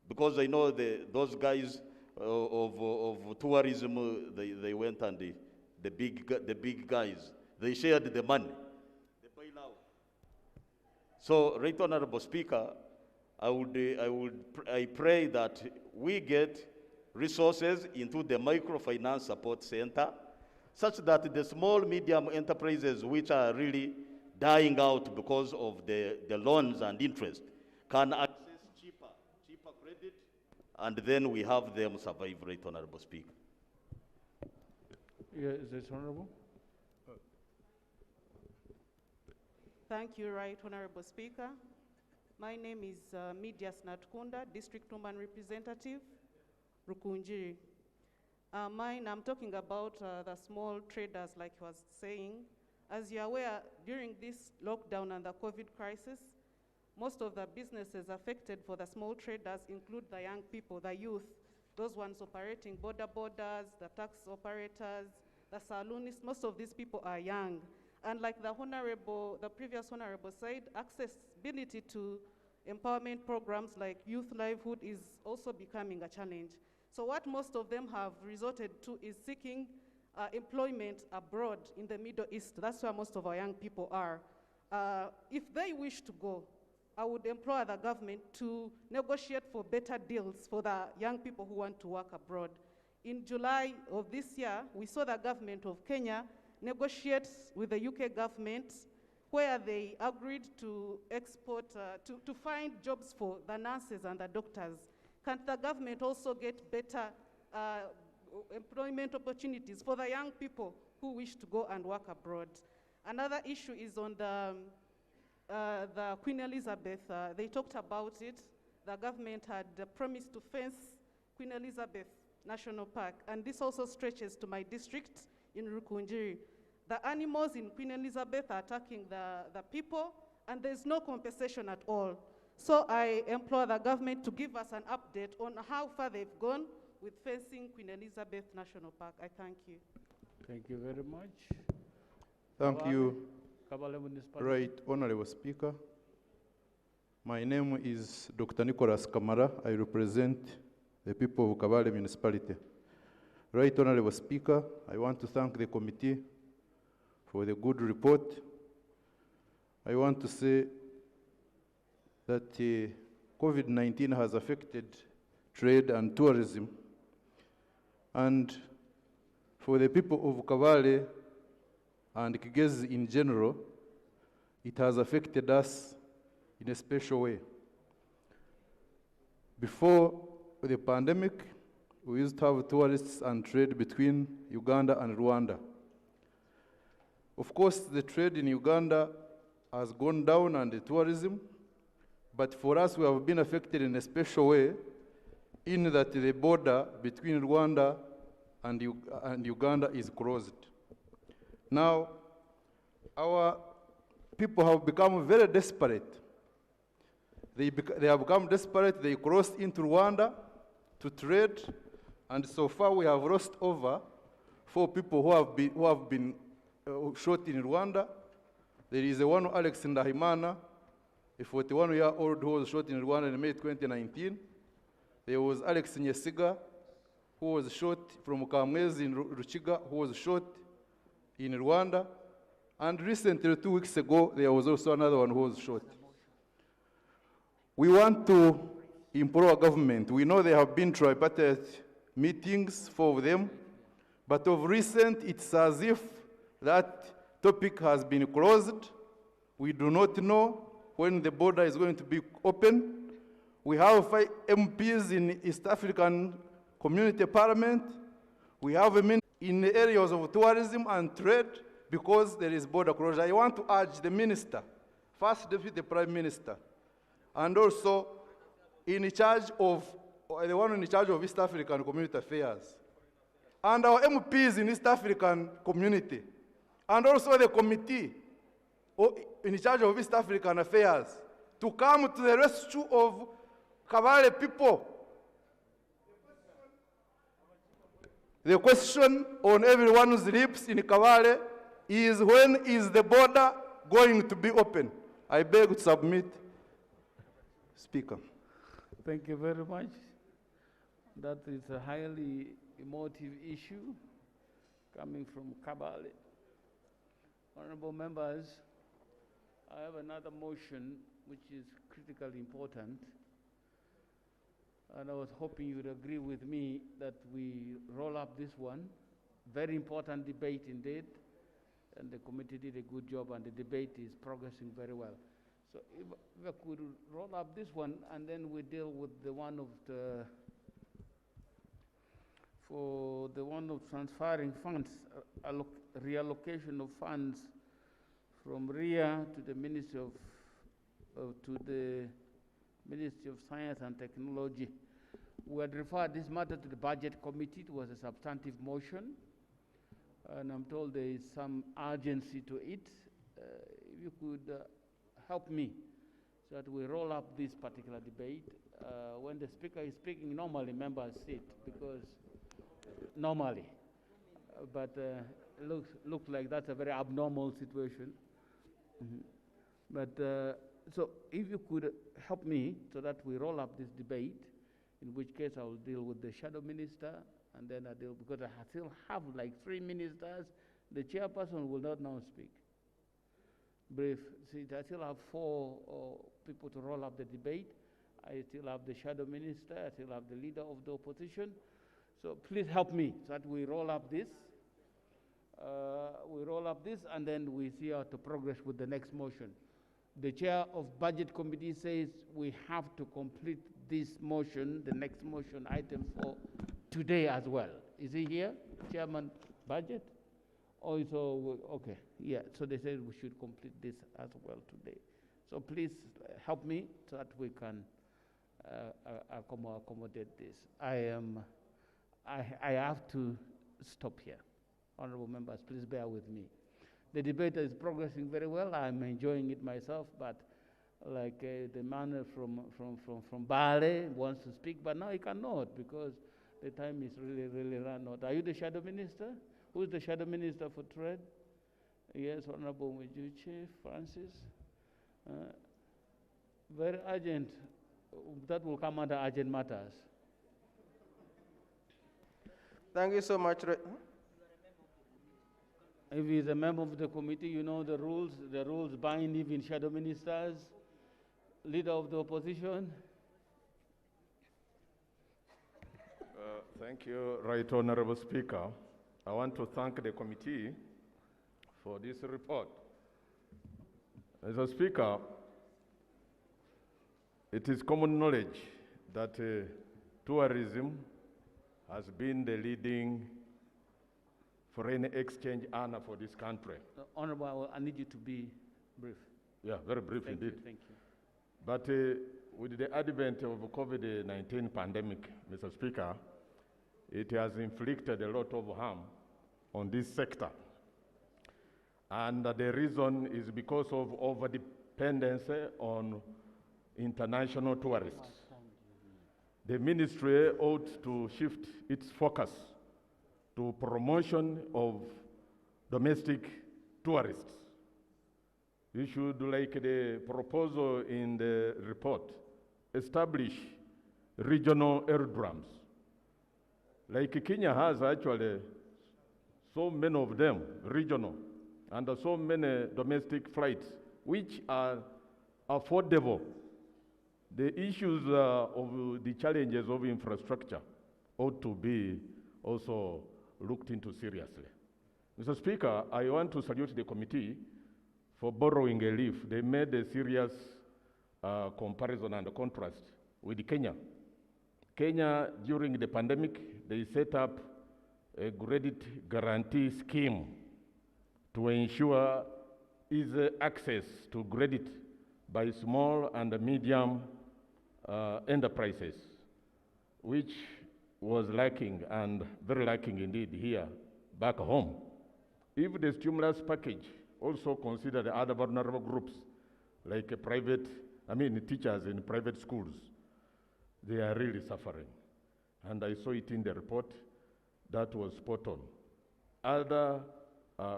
Speaker 17: Because I know those guys of tourism, they went and the big guys, they shared the money, the bailout. So, Right Honorable Speaker, I pray that we get resources into the microfinance support center such that the small, medium enterprises which are really dying out because of the loans and interest can access cheaper credit, and then we have them survive, Right Honorable Speaker.
Speaker 2: Yeah, is this honorable?
Speaker 18: Thank you, Right Honorable Speaker. My name is Midias Natkunda, District Woman Representative, Rukunjiri. I'm talking about the small traders, like I was saying. As you're aware, during this lockdown and the COVID crisis, most of the businesses affected for the small traders include the young people, the youth, those ones operating borders, the tax operators, the saloonists. Most of these people are young. And like the previous honorable said, accessibility to empowerment programs like youth livelihood is also becoming a challenge. So what most of them have resorted to is seeking employment abroad in the Middle East. That's where most of our young people are. If they wish to go, I would implore the government to negotiate for better deals for the young people who want to work abroad. In July of this year, we saw the government of Kenya negotiate with the UK government where they agreed to export, to find jobs for the nurses and the doctors. Can the government also get better employment opportunities for the young people who wish to go and work abroad? Another issue is on the Queen Elizabeth. They talked about it. The government had promised to fence Queen Elizabeth National Park, and this also stretches to my district in Rukunjiri. The animals in Queen Elizabeth are attacking the people, and there's no compensation at all. So I implore the government to give us an update on how far they've gone with fencing Queen Elizabeth National Park. I thank you.
Speaker 2: Thank you very much.
Speaker 9: Thank
Speaker 2: Kabale,
Speaker 9: you,
Speaker 2: Kabale Municipality.
Speaker 9: Right Honorable Speaker. My name is Dr. Nicholas Kamara. I represent the people of Kabale Municipality. Right Honorable Speaker, I want to thank the committee for the good report. I want to say that COVID-19 has affected trade and tourism. And for the people of Kabale and Kigezi in general, it has affected us in a special way. Before the pandemic, we used to have tourists and trade between Uganda and Rwanda. Of course, the trade in Uganda has gone down and the tourism, but for us, we have been affected in a special way in that the border between Rwanda and Uganda is closed. Now, our people have become very desperate. They have become desperate. They crossed into Rwanda to trade, and so far we have lost over 4 people who have been shot in Rwanda. There is one Alex Ndahimana, a 41-year-old who was shot in Rwanda in May 2019. There was Alex Nyesiga, who was shot from Kamwezi in Ruchiga, who was shot in Rwanda. And recently, 2 weeks ago, there was also another one who was shot. We want to improve our government. We know there have been tripartite meetings, 4 of them, but of recent, it's as if that topic has been closed. We do not know when the border is going to be open. We have 5 MPs in East African Community Parliament. We have in the areas of tourism and trade because there is border closure. I want to urge the minister, First Deputy Prime Minister, and also the one in charge of East African Community Affairs, and our MPs in East African Community, and also the committee in charge of East African Affairs, to come to the rescue of Kabale people. The question on everyone's lips in Kabale is, when is the border going to be open? I beg to submit. Speaker.
Speaker 2: Thank you very much. That is a highly emotive issue coming from Kabale. Honorable members, I have another motion which is critically important, and I was hoping you would agree with me that we roll up this one. Very important debate indeed, and the committee did a good job, and the debate is progressing very well. So if I could roll up this one, and then we deal with the one of transferring funds, reallocation of funds from RIA to the Ministry of Science and Technology. We had referred this matter to the Budget Committee. It was a substantive motion, and I'm told there is some urgency to it. If you could help me so that we roll up this particular debate. When the speaker is speaking, normally members sit, because normally, but looks like that's a very abnormal situation. But so if you could help me so that we roll up this debate, in which case I will deal with the shadow minister, and then I deal, because I still have like 3 ministers, the chairperson will not now speak. Brief, see, I still have 4 people to roll up the debate. I still have the shadow minister, I still have the leader of the opposition. So please help me so that we roll up this. And then we see how to progress with the next motion. The chair of Budget Committee says we have to complete this motion, the next motion item, for today as well. Is he here, Chairman Budget? Oh, so, okay, yeah, so they said we should complete this as well today. So please help me so that we can accommodate this. I have to stop here. Honorable members, please bear with me. The debate is progressing very well. I'm enjoying it myself, but like the man from Bale wants to speak, but now he cannot because the time is really run out. Are you the shadow minister? Who is the shadow minister for trade? Yes, Honorable Mujuche Francis. Very urgent. That will come under urgent matters.
Speaker 19: Thank you so much.
Speaker 2: If he's a member of the committee, you know the rules. The rules bind even shadow ministers, leader of the opposition.
Speaker 20: Thank you, Right Honorable Speaker. I want to thank the committee for this report. As a speaker, it is common knowledge that tourism has been the leading foreign exchange earner for this country.
Speaker 2: Honorable, I need you to be brief.
Speaker 20: Yeah, very brief
Speaker 2: Thank
Speaker 20: indeed.
Speaker 2: you, thank you.
Speaker 20: But with the advent of COVID-19 pandemic, Mr. Speaker, it has inflicted a lot of harm on this sector. And the reason is because of over-dependence on international tourists. The ministry ought to shift its focus to promotion of domestic tourists. You should, like the proposal in the report, establish regional aerodromes. Like Kenya has actually so many of them, regional, and so many domestic flights, which are affordable. The issues of the challenges of infrastructure ought to be also looked into seriously. Mr. Speaker, I want to salute the committee for borrowing a leaf. They made a serious comparison and contrast with Kenya. Kenya, during the pandemic, they set up a credit guarantee scheme to ensure easy access to credit by small and medium enterprises, which was lacking, and very lacking indeed here back home. If the stimulus package also considered other vulnerable groups, like teachers in private schools, they are really suffering. And I saw it in the report. That was spot on. Other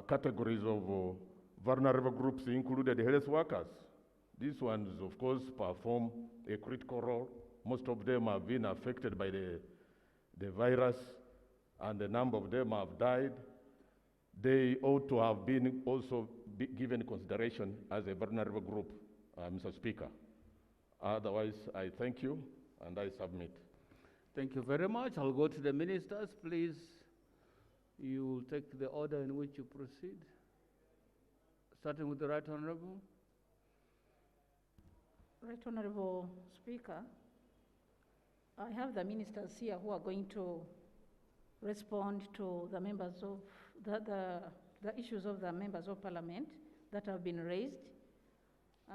Speaker 20: categories of vulnerable groups included health workers. These ones, of course, perform a critical role. Most of them have been affected by the virus, and a number of them have died. They ought to have been also given consideration as a vulnerable group, Mr. Speaker. Otherwise, I thank you, and I submit.
Speaker 2: Thank you very much. I'll go to the ministers. Please, you will take the order in which you proceed. Starting with the Right Honorable.
Speaker 21: Right Honorable Speaker, I have the ministers here who are going to respond to the members of the issues of the members of parliament that have been raised.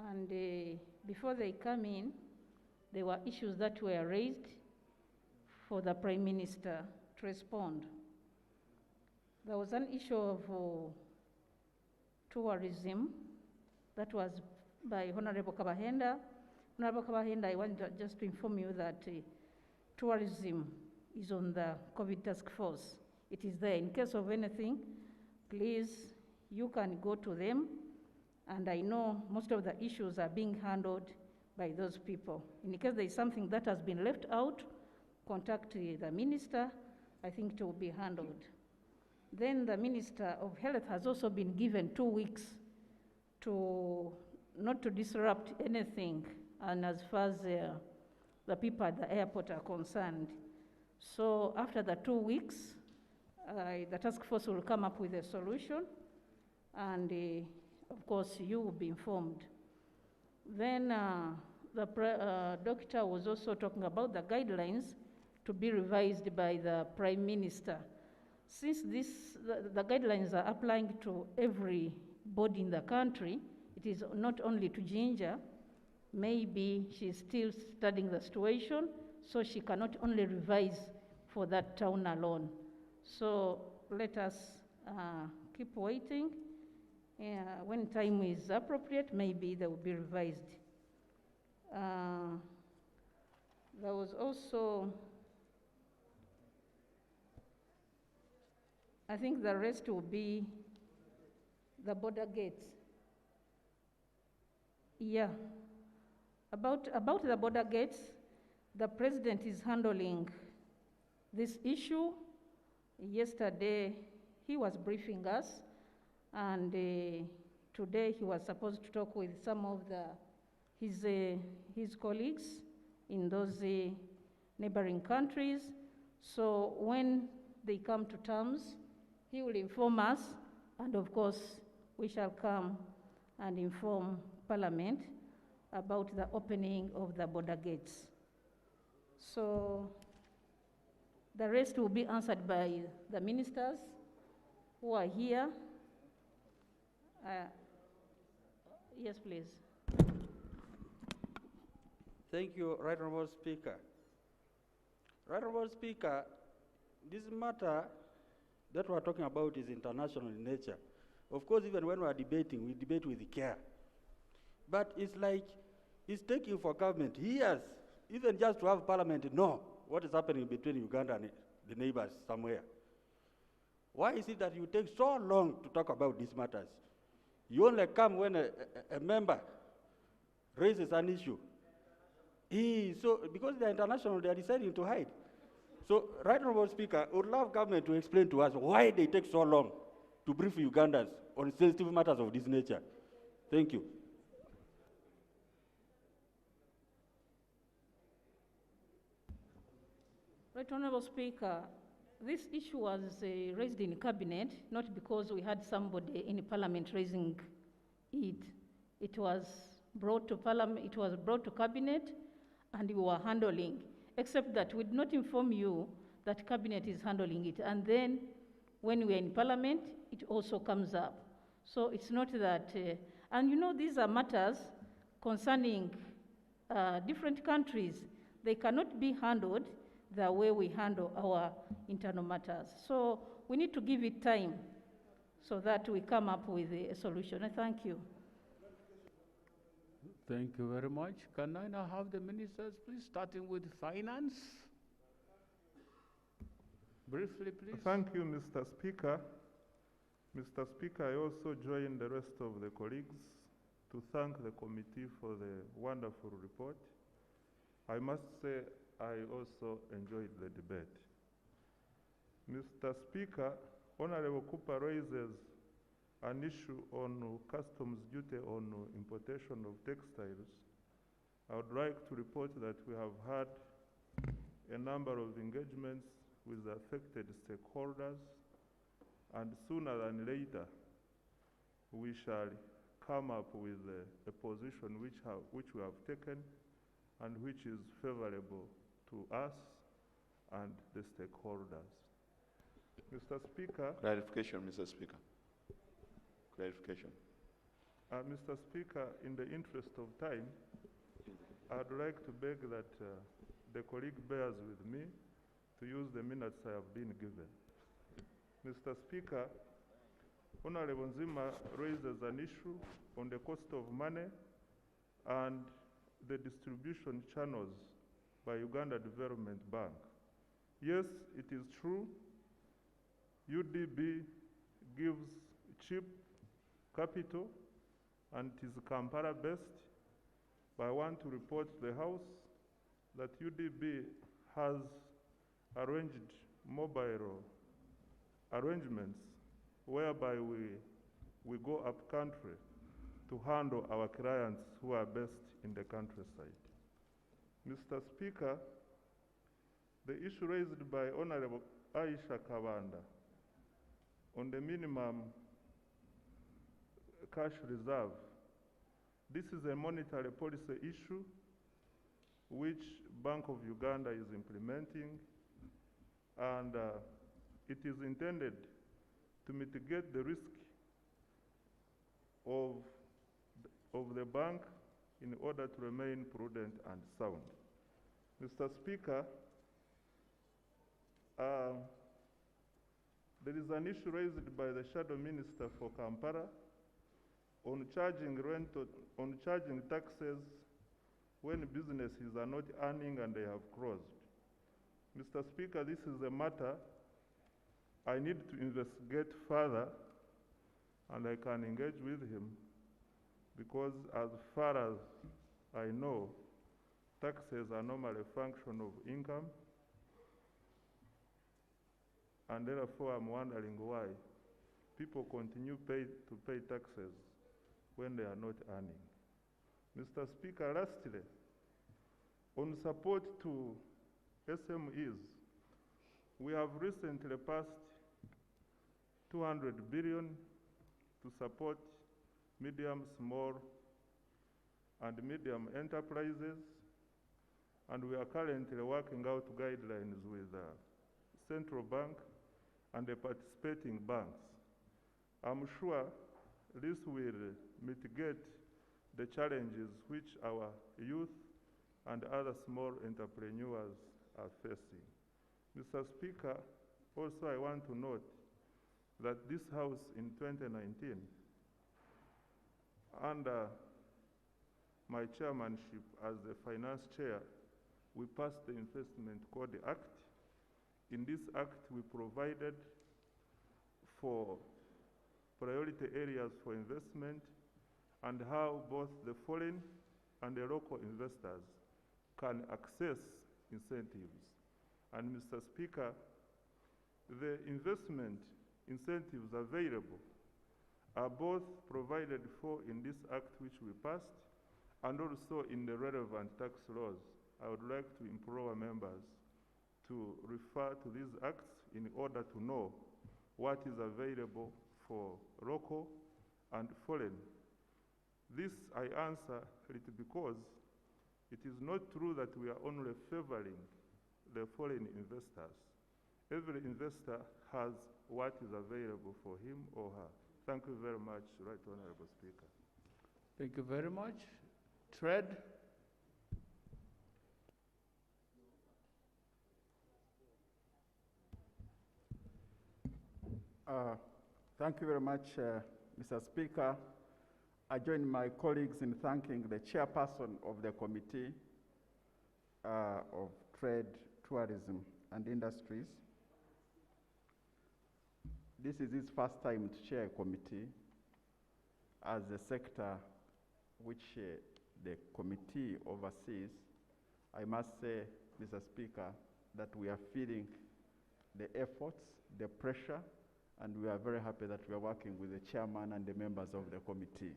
Speaker 21: And before they come in, there were issues that were raised for the Prime Minister to respond. There was an issue of tourism that was by Honorable Kabahenda. Honorable Kabahenda, I want just to inform you that tourism is on the COVID task force. It is there. In case of anything, please, you can go to them, and I know most of the issues are being handled by those people. In case there is something that has been left out, contact the minister. I think it will be handled. Then the Minister of Health has also been given 2 weeks to not to disrupt anything, and as far as the people at the airport are concerned. So after the 2 weeks, the task force will come up with a solution, and of course you will be informed. Then the doctor was also talking about the guidelines to be revised by the Prime Minister. Since the guidelines are applying to every body in the country, it is not only to Ginger. Maybe she's still studying the situation, so she cannot only revise for that town alone. So let us keep waiting. When time is appropriate, maybe they will be revised. There was also, I think the rest will be the border gates. Yeah. About the border gates, the president is handling this issue. Yesterday, he was briefing us, and today he was supposed to talk with some of his colleagues in those neighboring countries. So when they come to terms, he will inform us, and of course, we shall come and inform Parliament about the opening of the border gates. So the rest will be answered by the ministers who are here. Yes, please.
Speaker 3: Thank you, Right Honourable Speaker. Right Honourable Speaker, this matter that we're talking about is international in nature. Of course, even when we're debating, we debate with care. But it's like, it's taking for government years, even just to have Parliament know what is happening between Uganda and the neighbors somewhere. Why is it that you take so long to talk about these matters? You only come when a member raises an issue. So, because they're international, they're deciding to hide. So, Right Honourable Speaker, I would love government to explain to us why they take so long to brief Ugandans on sensitive matters of this nature. Thank you.
Speaker 21: Right Honourable Speaker, this issue was raised in Cabinet, not because we had somebody in Parliament raising it. It was brought to Parliament, it was brought to Cabinet, and we were handling, except that we did not inform you that Cabinet is handling it. And then when we are in Parliament, it also comes up. So it's not that, and you know, these are matters concerning different countries. They cannot be handled the way we handle our internal matters. So we need to give it time so that we come up with a solution. Thank you.
Speaker 2: Thank you very much. Can I now have the ministers, please, starting with finance? Briefly, please.
Speaker 22: Thank you, Mr. Speaker. Mr. Speaker, I also join the rest of the colleagues to thank the committee for the wonderful report. I must say, I also enjoyed the debate. Mr. Speaker, Honorable Cooper raises an issue on customs duty on importation of textiles. I would like to report that we have had a number of engagements with the affected stakeholders, and sooner than later, we shall come up with a position which we have taken and which is favorable to us and the stakeholders. Mr. Speaker.
Speaker 4: Clarification, Mr. Speaker. Clarification.
Speaker 22: Mr. Speaker, in the interest of time, I'd like to beg that the colleague bears with me to use the minutes I have been given. Mr. Speaker, Honorable Nzima raises an issue on the cost of money and the distribution channels by Uganda Development Bank. Yes, it is true, UDB gives cheap capital and it is Kampala-based, but I want to report to the House that UDB has arranged mobile arrangements whereby we go up country to handle our clients who are based in the countryside. Mr. Speaker, the issue raised by Honorable Aisha Kawanda on the minimum cash reserve, this is a monetary policy issue which Bank of Uganda is implementing, and it is intended to mitigate the risk of the bank in order to remain prudent and sound. Mr. Speaker, there is an issue raised by the Shadow Minister for Kampala on charging taxes when businesses are not earning and they have closed. Mr. Speaker, this is a matter I need to investigate further, and I can engage with him because as far as I know, taxes are normally a function of income, and therefore I'm wondering why people continue to pay taxes when they are not earning. Mr. Speaker, lastly, on support to SMEs, we have recently passed 200 billion to support medium, small, and medium enterprises, and we are currently working out guidelines with the central bank and the participating banks. I'm sure this will mitigate the challenges which our youth and other small entrepreneurs are facing. Mr. Speaker, also I want to note that this House in 2019, under my chairmanship as the finance chair, we passed the Investment Code Act. In this act, we provided for priority areas for investment and how both the foreign and the local investors can access incentives. And Mr. Speaker, the investment incentives available are both provided for in this act which we passed and also in the relevant tax laws. I would like to implore members to refer to these acts in order to know what is available for local and foreign. This I answer it because it is not true that we are only favoring the foreign investors. Every investor has what is available for him or her. Thank you very much, Right Honorable Speaker.
Speaker 2: Thank you very much. Trade.
Speaker 5: Thank you very much, Mr. Speaker. I join my colleagues in thanking the chairperson of the Committee of Trade, Tourism and Industries. This is his first time to chair a committee as a sector which the committee oversees. I must say, Mr. Speaker, that we are feeling the efforts, the pressure, and we are very happy that we are working with the chairman and the members of the committee.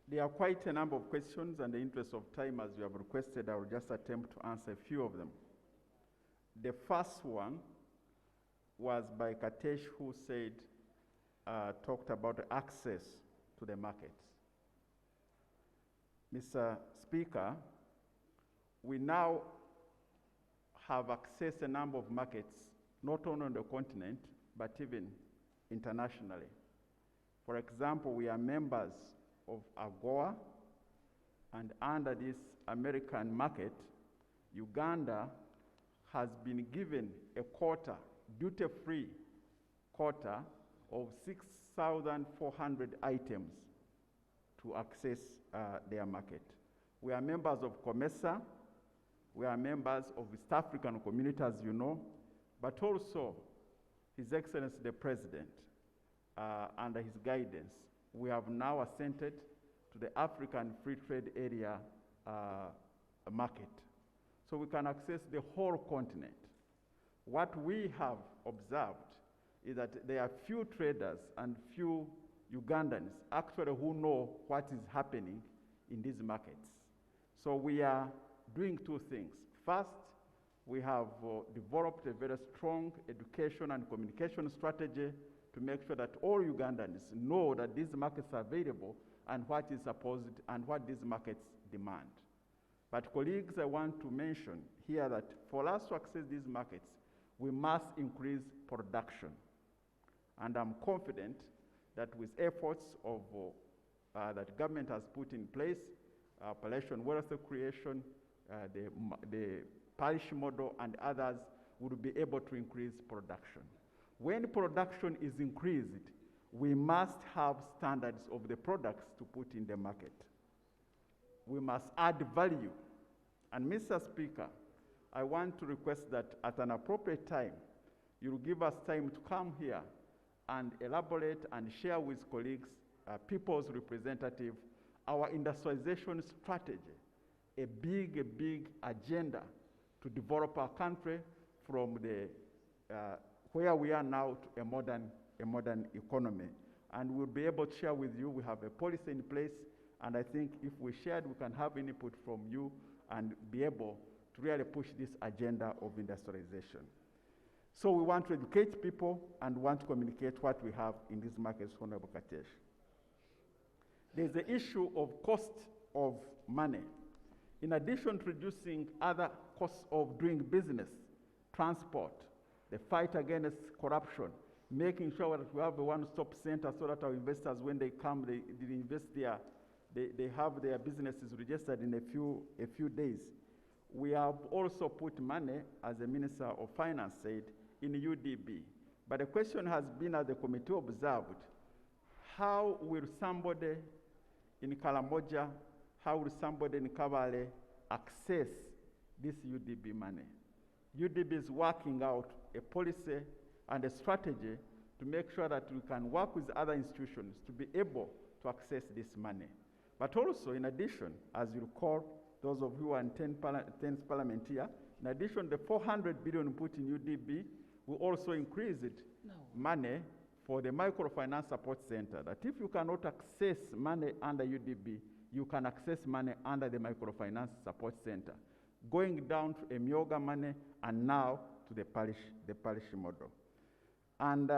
Speaker 5: There are quite a number of questions, and in the interest of time, as you have requested, I will just attempt to answer a few of them. The first one was by Katesh, who said, talked about access to the markets. Mr. Speaker, we now have accessed a number of markets, not only on the continent, but even internationally. For example, we are members of AGOA, and under this American market, Uganda has been given a quota, duty-free quota of 6,400 items to access their market. We are members of COMESA, we are members of East African Community, as you know, but also His Excellency the President, under his guidance, we have now assented to the African Free Trade Area market. So we can access the whole continent. What we have observed is that there are few traders and few Ugandans actually who know what is happening in these markets. So we are doing two things. First, we have developed a very strong education and communication strategy to make sure that all Ugandans know that these markets are available and what is supposed and what these markets demand. But colleagues, I want to mention here that for us to access these markets, we must increase production. And I'm confident that with efforts of that government has put in place, population wealth creation, the parish model and others, would be able to increase production. When production is increased, we must have standards of the products to put in the market. We must add value. And Mr. Speaker, I want to request that at an appropriate time, you'll give us time to come here and elaborate and share with colleagues, people's representative, our industrialization strategy, a big agenda to develop our country from the where we are now to a modern economy. And we'll be able to share with you, we have a policy in place, and I think if we shared, we can have input from you and be able to really push this agenda of industrialization. So we want to educate people and want to communicate what we have in these markets, Honorable Katesh. There's the issue of cost of money. In addition to reducing other costs of doing business, transport, the fight against corruption, making sure that we have a one-stop center so that our investors, when they come, they invest there, they have their businesses registered in a few days. We have also put money, as the Minister of Finance said, in UDB. But the question has been, as the committee observed, how will somebody in Kalamoja, how will somebody in Kabale access this UDB money? UDB is working out a policy and a strategy to make sure that we can work with other institutions to be able to access this money. But also, in addition, as you recall, those of you who are in 10th Parliament here, in addition, the 400 billion put in UDB, we also increased money for the microfinance support center, that if you cannot access money under UDB, you can access money under the microfinance support center, going down to Emyoga money and now to the parish model. And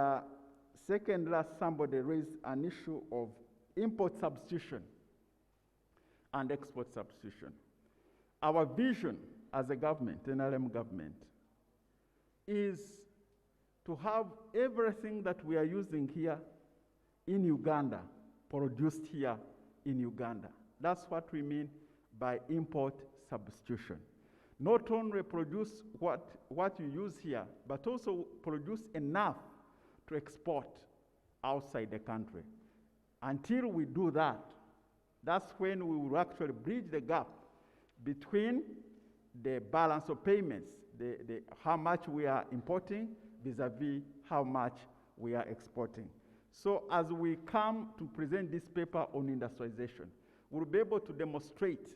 Speaker 5: second, somebody raised an issue of import substitution and export substitution. Our vision as a government, NRM government, is to have everything that we are using here in Uganda produced here in Uganda. That's what we mean by import substitution. Not only produce what you use here, but also produce enough to export outside the country. Until we do that, that's when we will actually bridge the gap between the balance of payments, how much we are importing vis-a-vis how much we are exporting. So as we come to present this paper on industrialization, we'll be able to demonstrate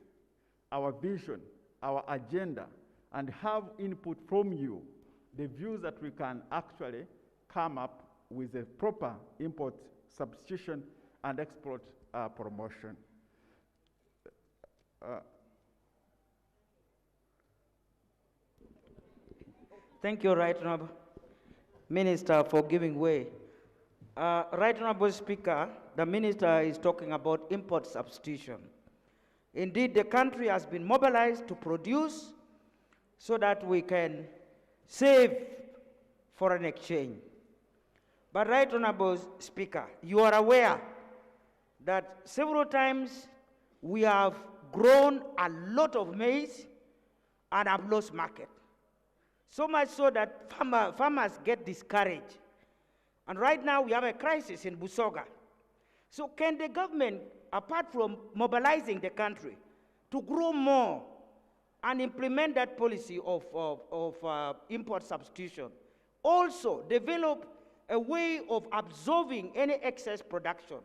Speaker 5: our vision, our agenda, and have input from you, the views that we can actually come up with a proper import substitution and export promotion.
Speaker 6: Thank you, Right Honorable Minister, for giving way. Right Honorable Speaker, the Minister is talking about import substitution. Indeed, the country has been mobilized to produce so that we can save foreign exchange. But Right Honorable Speaker, you are aware that several times we have grown a lot of maize and have lost market. So much so that farmers get discouraged. And right now we have a crisis in Busoga. So can the government, apart from mobilizing the country to grow more and implement that policy of import substitution, also develop a way of absorbing any excess production?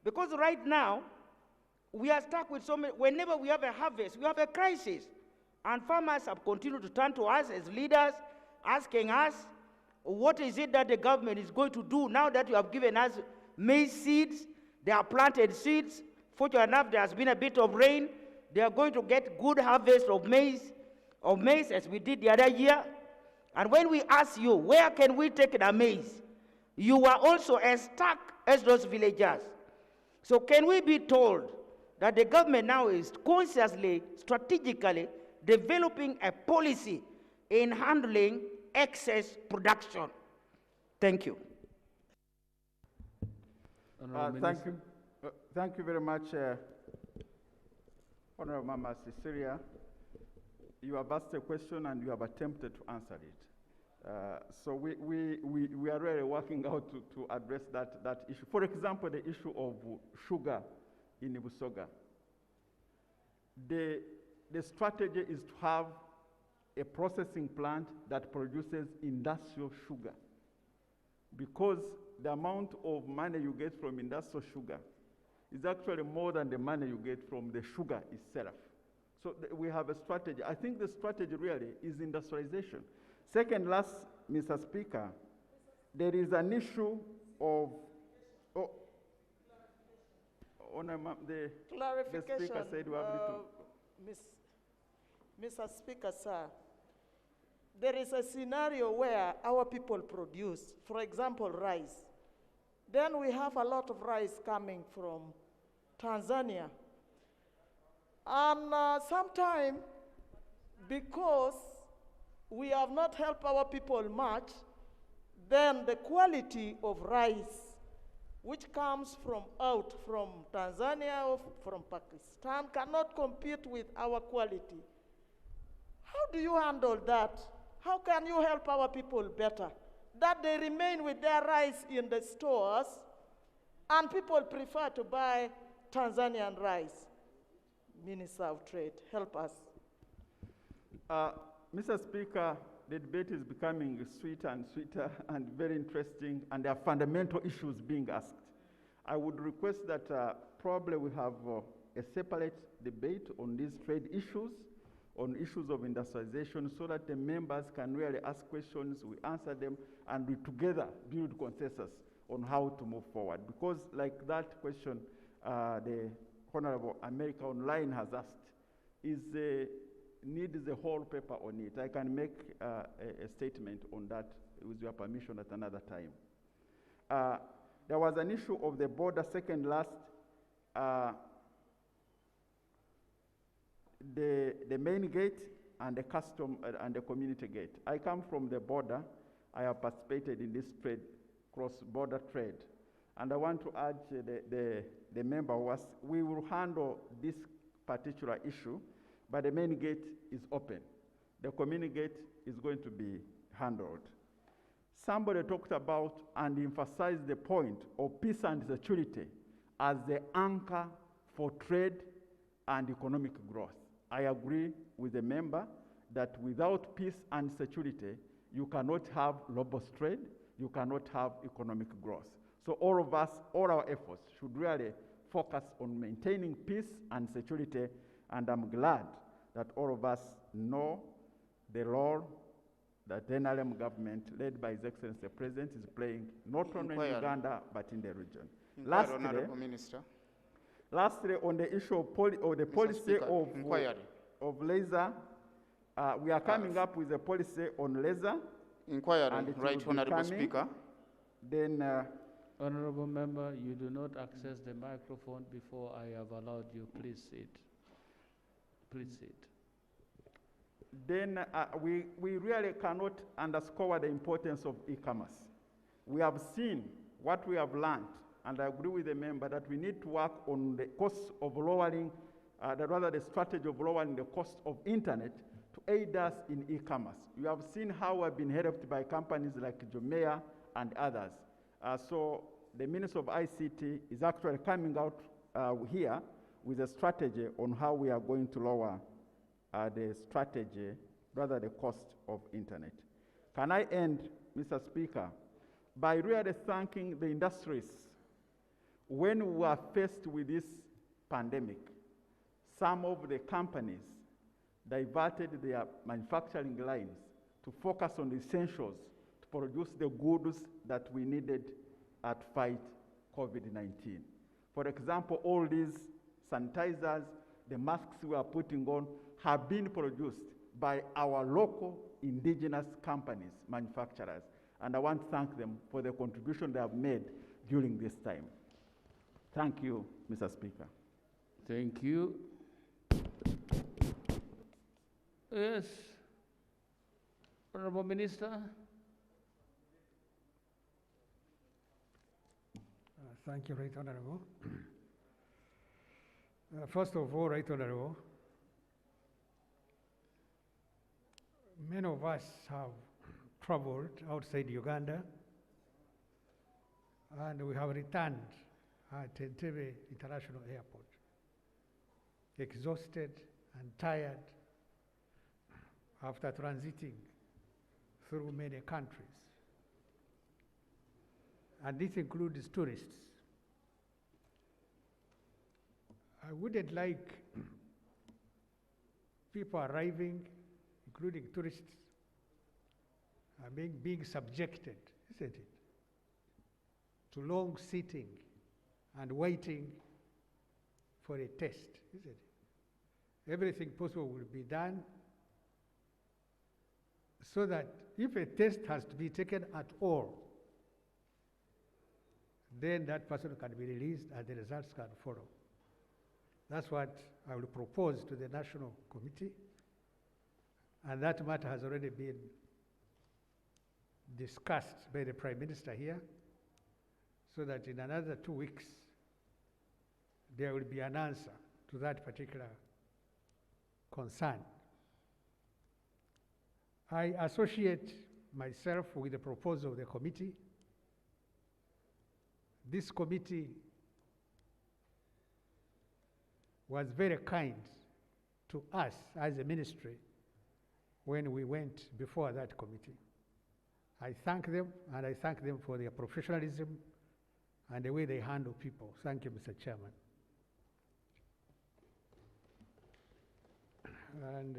Speaker 6: Because right now, we are stuck with so many, whenever we have a harvest, we have a crisis. And farmers have continued to turn to us as leaders, asking us, what is it that the government is going to do now that you have given us maize seeds? They are planted seeds. Fortunately enough, there has been a bit of rain. They are going to get good harvest of maize as we did the other year. And when we ask you, where can we take the maize? You are also as stuck as those villagers. So can we be told that the government now is consciously, strategically developing a policy in handling excess production? Thank you.
Speaker 5: Thank you very much, Honorable Mama Cecilia. You have asked a question and you have attempted to answer it. So we are really working out to address that issue. For example, the issue of sugar in Busoga. The strategy is to have a processing plant that produces industrial sugar, because the amount of money you get from industrial sugar is actually more than the money you get from the sugar itself. So we have a strategy. I think the strategy really is industrialization. Second last, Mr. Speaker, there is an issue of, the Speaker said we have little.
Speaker 7: Mr. Speaker, sir, there is a scenario where our people produce, for example, rice. Then we have a lot of rice coming from Tanzania. And sometimes, because we have not helped our people much, then the quality of rice, which comes from Tanzania or from Pakistan, cannot compete with our quality. How do you handle that? How can you help our people better? That they remain with their rice in the stores and people prefer to buy Tanzanian rice. Minister of Trade, help us.
Speaker 5: Mr. Speaker, the debate is becoming sweeter and sweeter and very interesting, and there are fundamental issues being asked. I would request that probably we have a separate debate on these trade issues, on issues of industrialization, so that the members can really ask questions, we answer them, and we together build consensus on how to move forward. Because like that question the Honorable America Online has asked, needs a whole paper on it. I can make a statement on that with your permission at another time. There was an issue of the border, second last, the main gate and the custom and the community gate. I come from the border. I have participated in this trade, cross-border trade. And I want to urge the member was, we will handle this particular issue, but the main gate is open. The community gate is going to be handled. Somebody talked about and emphasized the point of peace and security as the anchor for trade and economic growth. I agree with the member that without peace and security, you cannot have robust trade, you cannot have economic growth. So all of us, all our efforts should really focus on maintaining peace and security, and I'm glad that all of us know the role that the NRM government, led by His Excellency the President, is playing not only in Uganda, but in the region. Lastly, on the issue of the policy of laser, we are coming up with a policy on laser.
Speaker 8: Inquiry, right, Honorable Speaker.
Speaker 5: Then,
Speaker 2: Honorable Member, you do not access the microphone before I have allowed you. Please sit. Please sit.
Speaker 5: Then we really cannot underscore the importance of e-commerce. We have seen what we have learned, and I agree with the member that we need to work on the cost of lowering, the strategy of lowering the cost of internet to aid us in e-commerce. You have seen how we've been helped by companies like Jumea and others. So the Minister of ICT is actually coming out here with a strategy on how we are going to lower the cost of internet. Can I end, Mr. Speaker, by really thanking the industries. When we were faced with this pandemic, some of the companies diverted their manufacturing lines to focus on the essentials to produce the goods that we needed at fight COVID-19. For example, all these sanitizers, the masks we are putting on have been produced by our local indigenous companies, manufacturers. And I want to thank them for the contribution they have made during this time. Thank you, Mr. Speaker.
Speaker 2: Thank you. Yes. Honorable Minister.
Speaker 23: Thank you, Right Honorable. First of all, Right Honorable, many of us have traveled outside Uganda, and we have returned at Entebbe International Airport, exhausted and tired after transiting through many countries. And this includes tourists. I wouldn't like people arriving, including tourists, being subjected, isn't it, to long sitting and waiting for a test, isn't it? Everything possible will be done so that if a test has to be taken at all, then that person can be released and the results can follow. That's what I will propose to the National Committee, and that matter has already been discussed by the Prime Minister here, so that in another 2 weeks, there will be an answer to that particular concern. I associate myself with the proposal of the committee. This committee was very kind to us as a ministry when we went before that committee. I thank them, and I thank them for their professionalism and the way they handle people. Thank you, Mr. Chairman. And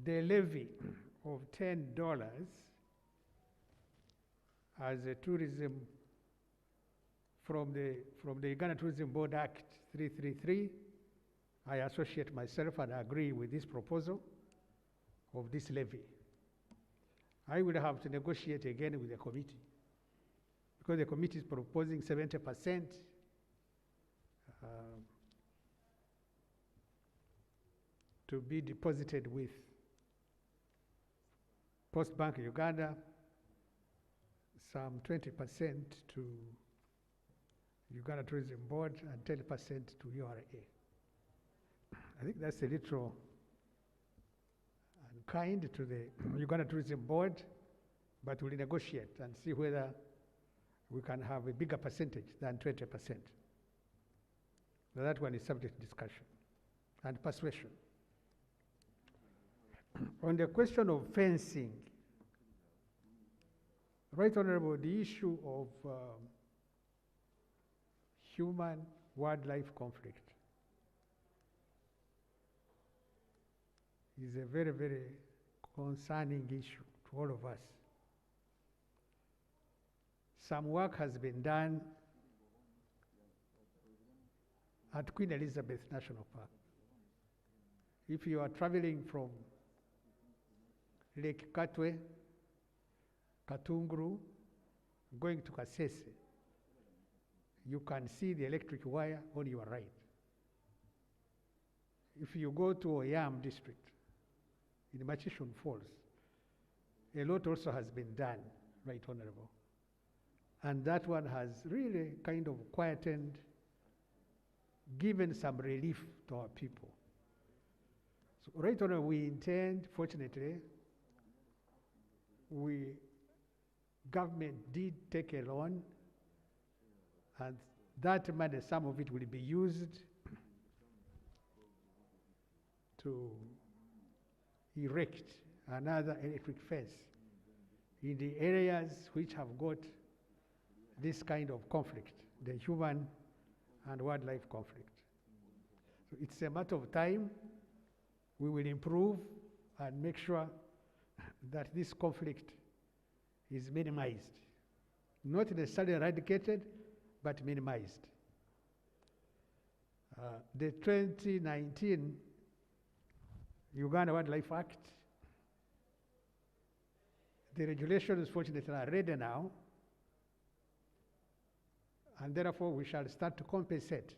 Speaker 23: the levy of $10 as a tourism from the Uganda Tourism Board Act 333, I associate myself and agree with this proposal of this levy. I will have to negotiate again with the committee, because the committee is proposing 70% to be deposited with Post Bank Uganda, some 20% to Uganda Tourism Board, and 10% to URA. I think that's a little unkind to the Uganda Tourism Board, but we'll negotiate and see whether we can have a bigger percentage than 20%. Now that one is subject to discussion and persuasion. On the question of fencing, Right Honorable, the issue of human-wildlife conflict is a very, very concerning issue to all of us. Some work has been done at Queen Elizabeth National Park. If you are traveling from Lake Katwe, Katunguru, going to Kasese, you can see the electric wire on your right. If you go to Oyam district, in Machishun Falls, a lot also has been done, Right Honorable. And that one has really kind of quietened, given some relief to our people. So Right Honorable, we intend, fortunately, government did take a loan, and that money, some of it will be used to erect another electric fence in the areas which have got this kind of conflict, the human and wildlife conflict. So it's a matter of time. We will improve and make sure that this conflict is minimized. Not necessarily eradicated, but minimized. The 2019 Uganda Wildlife Act, the regulations fortunately are ready now, and therefore we shall start to compensate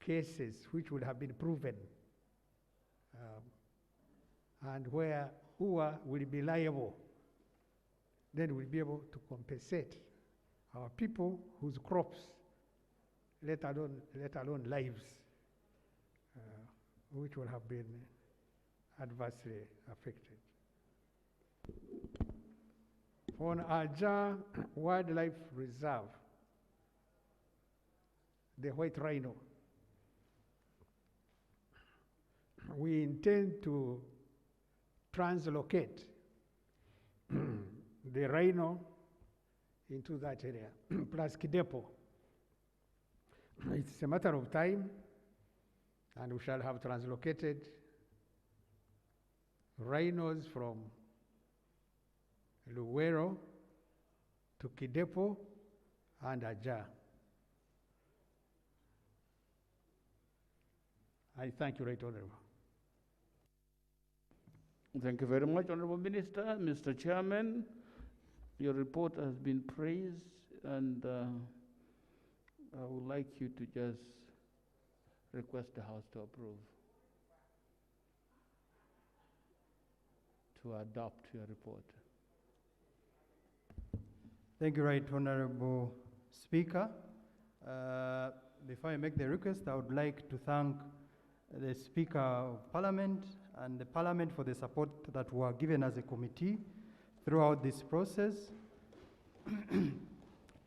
Speaker 23: cases which would have been proven and where UA will be liable. Then we'll be able to compensate our people whose crops, let alone lives, which will have been adversely affected. On Aja Wildlife Reserve, the white rhino, we intend to translocate the rhino into that area, plus Kidepo. It's a matter of time, and we shall have translocated rhinos from Luwero to Kidepo and Aja. I thank you, Right Honorable.
Speaker 2: Thank you very much, Honorable Minister. Mr. Chairman, your report has been praised, and I would like you to just request the House to approve, to adopt your report.
Speaker 1: Thank you, Right Honorable Speaker. Before I make the request, I would like to thank the Speaker of Parliament and the Parliament for the support that were given as a committee throughout this process.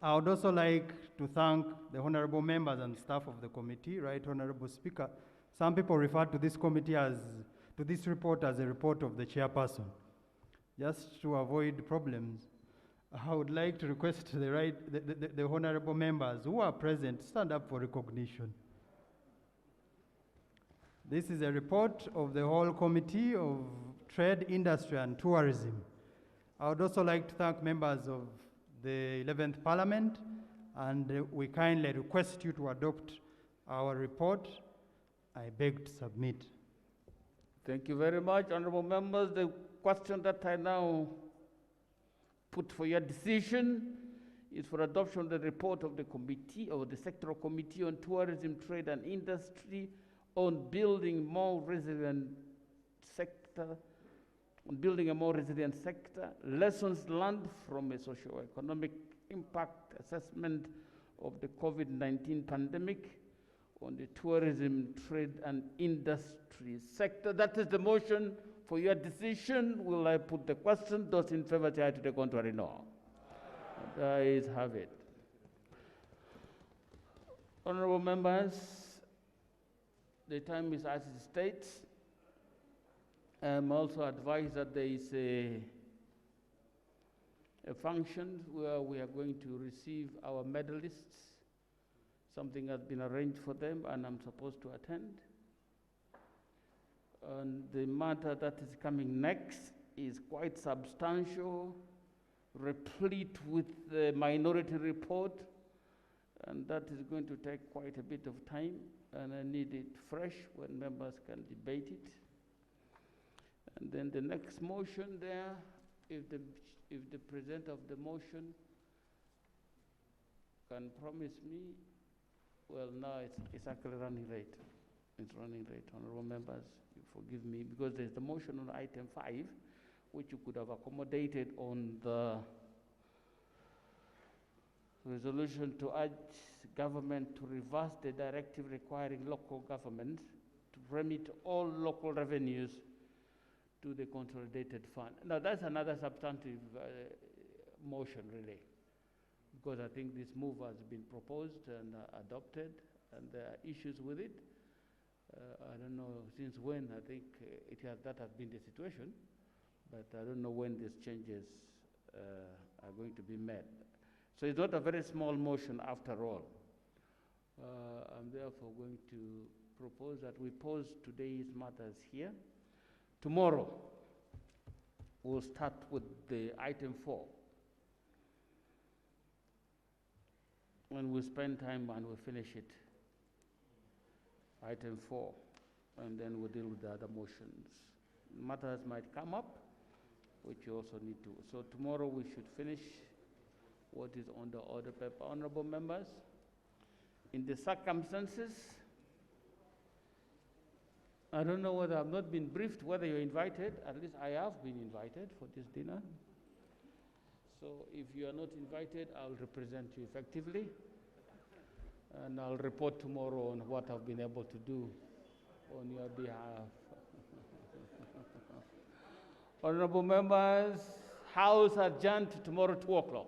Speaker 1: I would also like to thank the honorable members and staff of the committee. Right Honorable Speaker, some people refer to this committee to this report as a report of the chairperson. Just to avoid problems, I would like to request the honorable members who are present stand up for recognition. This is a report of the whole Committee of Trade, Industry and Tourism. I would also like to thank members of the 11th Parliament, and we kindly request you to adopt our report. I beg to submit.
Speaker 2: Thank you very much, honorable members. The question that I now put for your decision is for adoption of the report of the committee, or the sectoral committee on tourism, trade and industry, on building more resilient sector, on building a more resilient sector, lessons learned from a socio-economic impact assessment of the COVID-19 pandemic on the tourism, trade and industry sector. That is the motion for your decision. Will I put the question? Those in favor say aye, to the contrary, no. The ayes have it. Honorable members, the time is as it states. I am also advised that there is a function where we are going to receive our medalists. Something has been arranged for them, and I'm supposed to attend. And the matter that is coming next is quite substantial, replete with the minority report, and that is going to take quite a bit of time, and I need it fresh when members can debate it. And then the next motion there, if the presenter of the motion can promise me, well, now it's actually running late. It's running late, honorable members. You forgive me, because there's the motion on item 5, which you could have accommodated on the resolution to urge government to reverse the directive requiring local governments to remit all local revenues to the consolidated fund. Now, that's another substantive motion, really, because I think this move has been proposed and adopted, and there are issues with it. I don't know since when. I think that has been the situation, but I don't know when these changes are going to be made. So it's not a very small motion after all. I'm therefore going to propose that we pause today's matters here. Tomorrow, we'll start with the item 4. And we'll spend time and we'll finish it. Item 4. And then we'll deal with the other motions. Matters might come up, which you also need to. So tomorrow we should finish what is on the order paper. Honorable members, in the circumstances, I don't know whether I've not been briefed, whether you're invited. At least I have been invited for this dinner. So if you are not invited, I'll represent you effectively. And I'll report tomorrow on what I've been able to do on your behalf. Honorable members, House adjourned tomorrow 2 o'clock.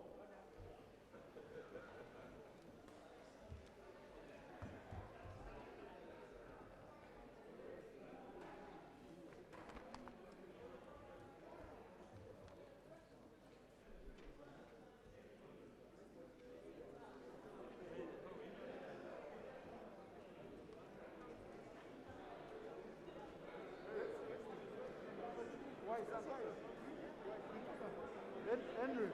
Speaker 1: Andrew.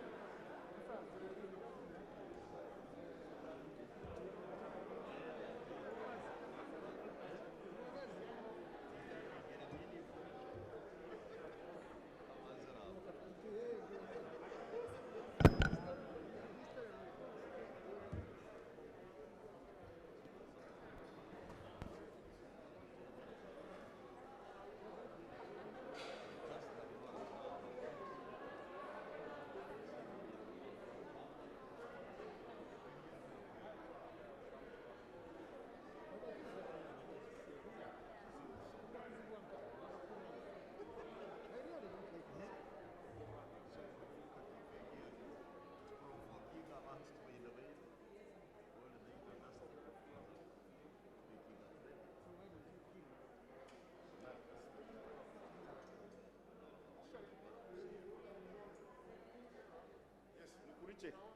Speaker 20: Yes, Nikuriche.